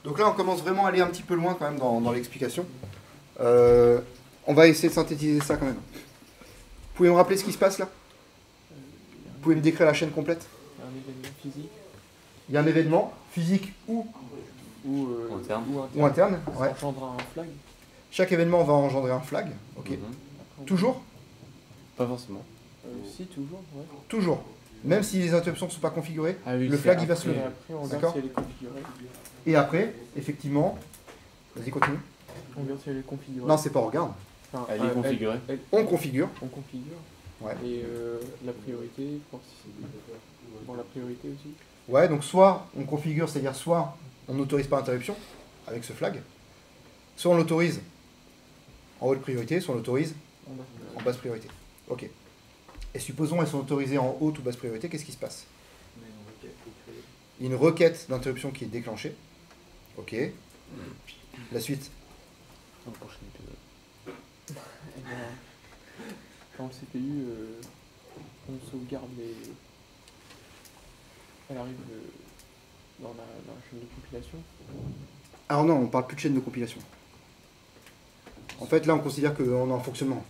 Speaker 1: Donc là, on commence vraiment à aller un petit peu loin quand même dans l'explication. On va essayer de synthétiser ça quand même. Vous pouvez me rappeler ce qui se passe là? Vous pouvez me décrire la chaîne complète?
Speaker 5: Il y a un événement physique.
Speaker 1: Il y a un événement physique ou
Speaker 3: Interne.
Speaker 1: interne. Ouais.
Speaker 5: Ça engendrera un flag.
Speaker 1: Chaque événement va engendrer un flag. Ok. Toujours?
Speaker 3: Pas forcément.
Speaker 5: Si, toujours, ouais.
Speaker 1: Toujours. Même si les interruptions ne sont pas configurées,
Speaker 3: Ah oui,
Speaker 1: le flag il va se
Speaker 5: Et
Speaker 1: lever.
Speaker 5: après, on regarde
Speaker 1: D'accord.
Speaker 5: si elle est configurée.
Speaker 1: Et après, effectivement, vas-y continue.
Speaker 5: On regarde si elle est configurée.
Speaker 1: Non, c'est pas on regarde.
Speaker 5: Enfin,
Speaker 3: Elle est configurée.
Speaker 1: On configure.
Speaker 5: On configure.
Speaker 1: Ouais.
Speaker 5: Et la priorité, pour si bon, la priorité aussi.
Speaker 1: Ouais, donc soit on configure, c'est-à-dire soit on n'autorise pas l'interruption avec ce flag, soit on l'autorise en haute priorité, soit on l'autorise
Speaker 5: On a-
Speaker 1: en basse priorité. Ok. Et supposons elles sont autorisées en haute ou basse priorité, qu'est-ce qui se passe? Il y a une requête d'interruption qui est déclenchée. Ok. La suite.
Speaker 3: Dans le prochain épisode.
Speaker 5: Eh bien, dans le CPU, on sauvegarde les. Elle arrive dans la chaîne de compilation.
Speaker 1: Alors non, on parle plus de chaîne de compilation. En fait, là, on considère qu'on est en fonctionnement.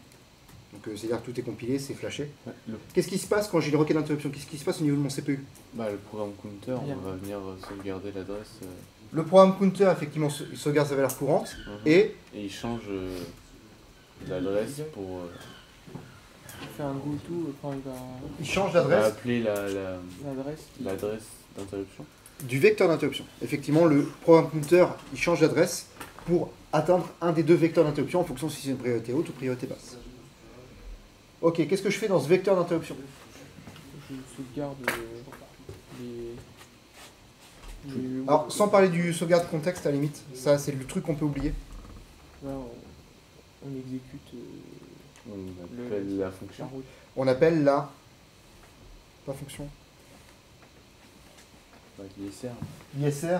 Speaker 1: Donc, c'est-à-dire que tout est compilé, c'est flashé.
Speaker 3: Ouais,
Speaker 1: Qu'est-ce qui se passe quand j'ai une requête d'interruption? Qu'est-ce qui se passe au niveau de mon CPU?
Speaker 3: le programme counter, on va venir sauvegarder l'adresse
Speaker 1: Le programme counter, effectivement, il sauvegarde sa valeur courante et
Speaker 3: et il change l'adresse pour
Speaker 5: Il fait un goto, enfin il va.
Speaker 1: il change
Speaker 3: on va
Speaker 1: d'adresse
Speaker 3: appeler
Speaker 5: L'adresse.
Speaker 3: d'interruption.
Speaker 1: du vecteur d'interruption. Effectivement, le programme counter, il change d'adresse pour atteindre un des deux vecteurs d'interruption en fonction si c'est une priorité haute ou priorité basse. Ok, qu'est-ce que je fais dans ce vecteur d'interruption?
Speaker 5: Je sauvegarde les.
Speaker 1: Alors, sans parler du sauvegarde contexte, à la limite, ça c'est le truc qu'on peut oublier.
Speaker 5: Ouais, on exécute
Speaker 3: On appelle la fonction.
Speaker 5: la route.
Speaker 1: On appelle la fonction
Speaker 3: l'ISR.
Speaker 1: ISR,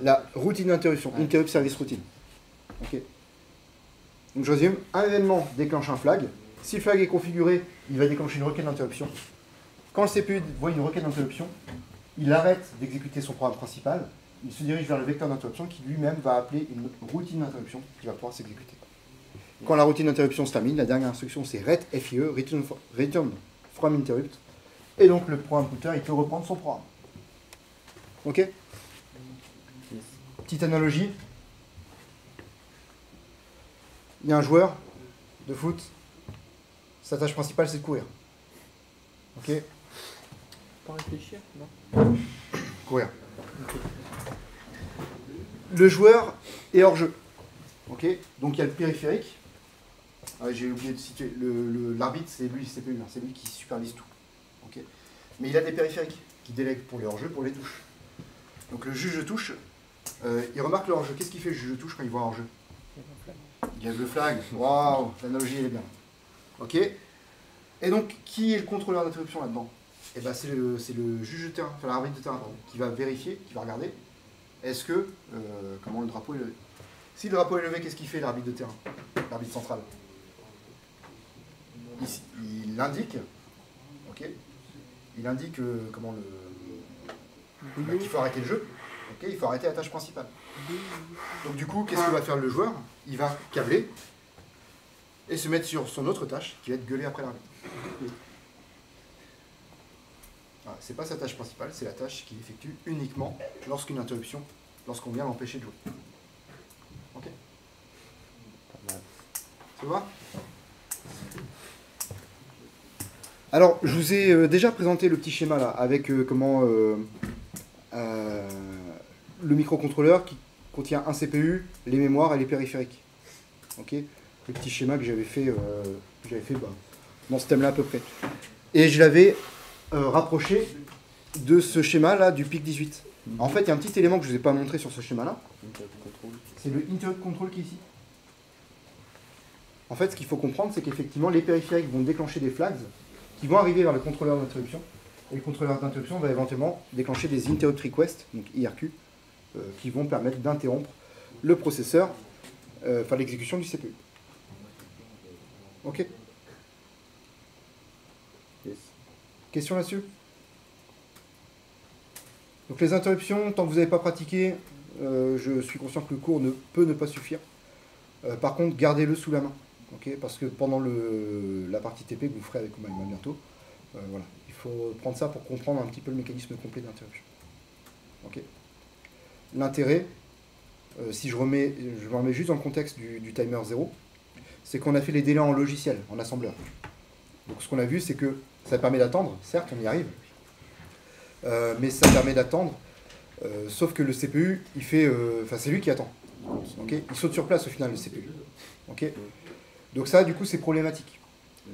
Speaker 1: la routine d'interruption, interrupt service routine. Ok. Donc je résume, un événement déclenche un flag. Si le flag est configuré, il va déclencher une requête d'interruption. Quand le CPU voit une requête d'interruption, il arrête d'exécuter son programme principal, il se dirige vers le vecteur d'interruption qui lui-même va appeler une routine d'interruption qui va pouvoir s'exécuter. Quand la routine d'interruption se termine, la dernière instruction c'est RET-FIE, Return from Interrupt, et donc le programme counter il peut reprendre son programme. Ok? Petite analogie. Il y a un joueur de foot, sa tâche principale c'est de courir. Ok?
Speaker 5: Pas réfléchir, non?
Speaker 1: Courir. le joueur est hors jeu. Ok, donc il y a le périphérique. J'ai oublié de citer. L'arbitre, c'est lui, le CPU, hein, c'est lui qui supervise tout. Ok, mais il a des périphériques qui délèguent pour les hors-jeu, pour les touches. Donc le juge de touche, il remarque le hors-jeu. Qu'est-ce qu'il fait le juge de touche quand il voit un hors-jeu? Il lève le flag. Waouh, l'analogie elle est bien. Ok. Et donc, qui est le contrôleur d'interruption là-dedans? Eh ben, c'est le juge de terrain, enfin l'arbitre de terrain, pardon, qui va vérifier, qui va regarder. Est-ce que comment le drapeau est levé? Si le drapeau est levé, qu'est-ce qu'il fait l'arbitre de terrain? L'arbitre central. Il indique. Ok. Il indique comment qu'il faut arrêter le jeu. Ok. Il faut arrêter la tâche principale. Donc du coup, qu'est-ce que va faire le joueur? Il va câbler et se mettre sur son autre tâche qui va être gueulée après l'arbitre. Voilà, c'est pas sa tâche principale, c'est la tâche qu'il effectue uniquement lorsqu'une interruption, lorsqu'on vient l'empêcher de jouer. Ok? Ça va? Alors, je vous ai déjà présenté le petit schéma là, avec le microcontrôleur qui contient un CPU, les mémoires et les périphériques. Ok? Le petit schéma que j'avais fait, dans ce thème-là à peu près. Et je l'avais rapproché de ce schéma-là du PIC 18. En fait, il y a un petit élément que je ne vous ai pas montré sur ce schéma-là. C'est le interrupt control qui est ici. En fait, ce qu'il faut comprendre, c'est qu'effectivement, les périphériques vont déclencher des flags qui vont arriver vers le contrôleur d'interruption. Et le contrôleur d'interruption va éventuellement déclencher des interrupt requests, donc IRQ, qui vont permettre d'interrompre le processeur, enfin l'exécution du CPU. Ok?
Speaker 3: Yes.
Speaker 1: Question là-dessus? Donc les interruptions, tant que vous n'avez pas pratiqué, je suis conscient que le cours peut ne pas suffire. Par contre, gardez-le sous la main. Okay, parce que pendant la partie TP que vous ferez avec Omaima bientôt, voilà, il faut prendre ça pour comprendre un petit peu le mécanisme complet d'interruption. Okay. L'intérêt, si je remets juste dans le contexte du timer 0, c'est qu'on a fait les délais en logiciel, en assembleur. Donc ce qu'on a vu, c'est que ça permet d'attendre, certes on y arrive, mais ça permet d'attendre, sauf que le CPU, c'est lui qui attend. Okay, il saute sur place au final, le CPU. Okay. Donc ça, du coup, c'est problématique.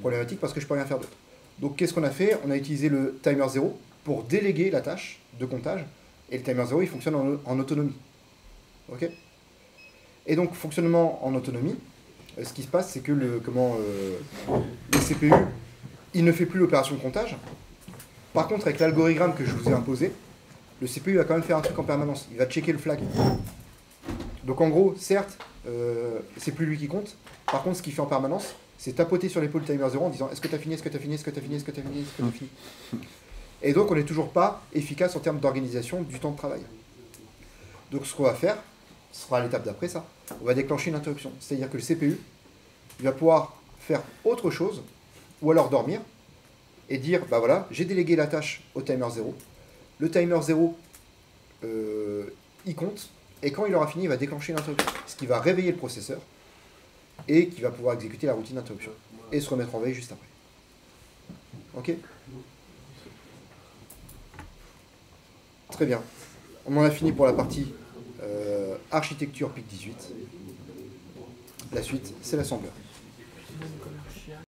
Speaker 1: Problématique parce que je ne peux rien faire d'autre. Donc qu'est-ce qu'on a fait? On a utilisé le timer 0 pour déléguer la tâche de comptage, et le timer 0, il fonctionne en autonomie. Okay. Et donc, fonctionnement en autonomie, ce qui se passe, c'est que le CPU, il ne fait plus l'opération de comptage. Par contre, avec l'algorithme que je vous ai imposé, le CPU va quand même faire un truc en permanence. Il va checker le flag. Donc en gros, certes, c'est plus lui qui compte. Par contre, ce qu'il fait en permanence, c'est tapoter sur l'épaule timer 0 en disant est-ce que tu as fini, est-ce que tu as fini, est-ce que tu as fini, est-ce que tu as fini, est-ce que tu as fini. Et donc, on n'est toujours pas efficace en termes d'organisation du temps de travail. Donc ce qu'on va faire, ce sera l'étape d'après ça, on va déclencher une interruption. C'est-à-dire que le CPU, il va pouvoir faire autre chose, ou alors dormir, et dire, bah voilà, j'ai délégué la tâche au timer 0. Le timer 0, il compte, et quand il aura fini, il va déclencher une interruption. Ce qui va réveiller le processeur, et qui va pouvoir exécuter la routine d'interruption, et se remettre en veille juste après. Ok? Très bien. On en a fini pour la partie architecture PIC 18. La suite, c'est l'assembleur.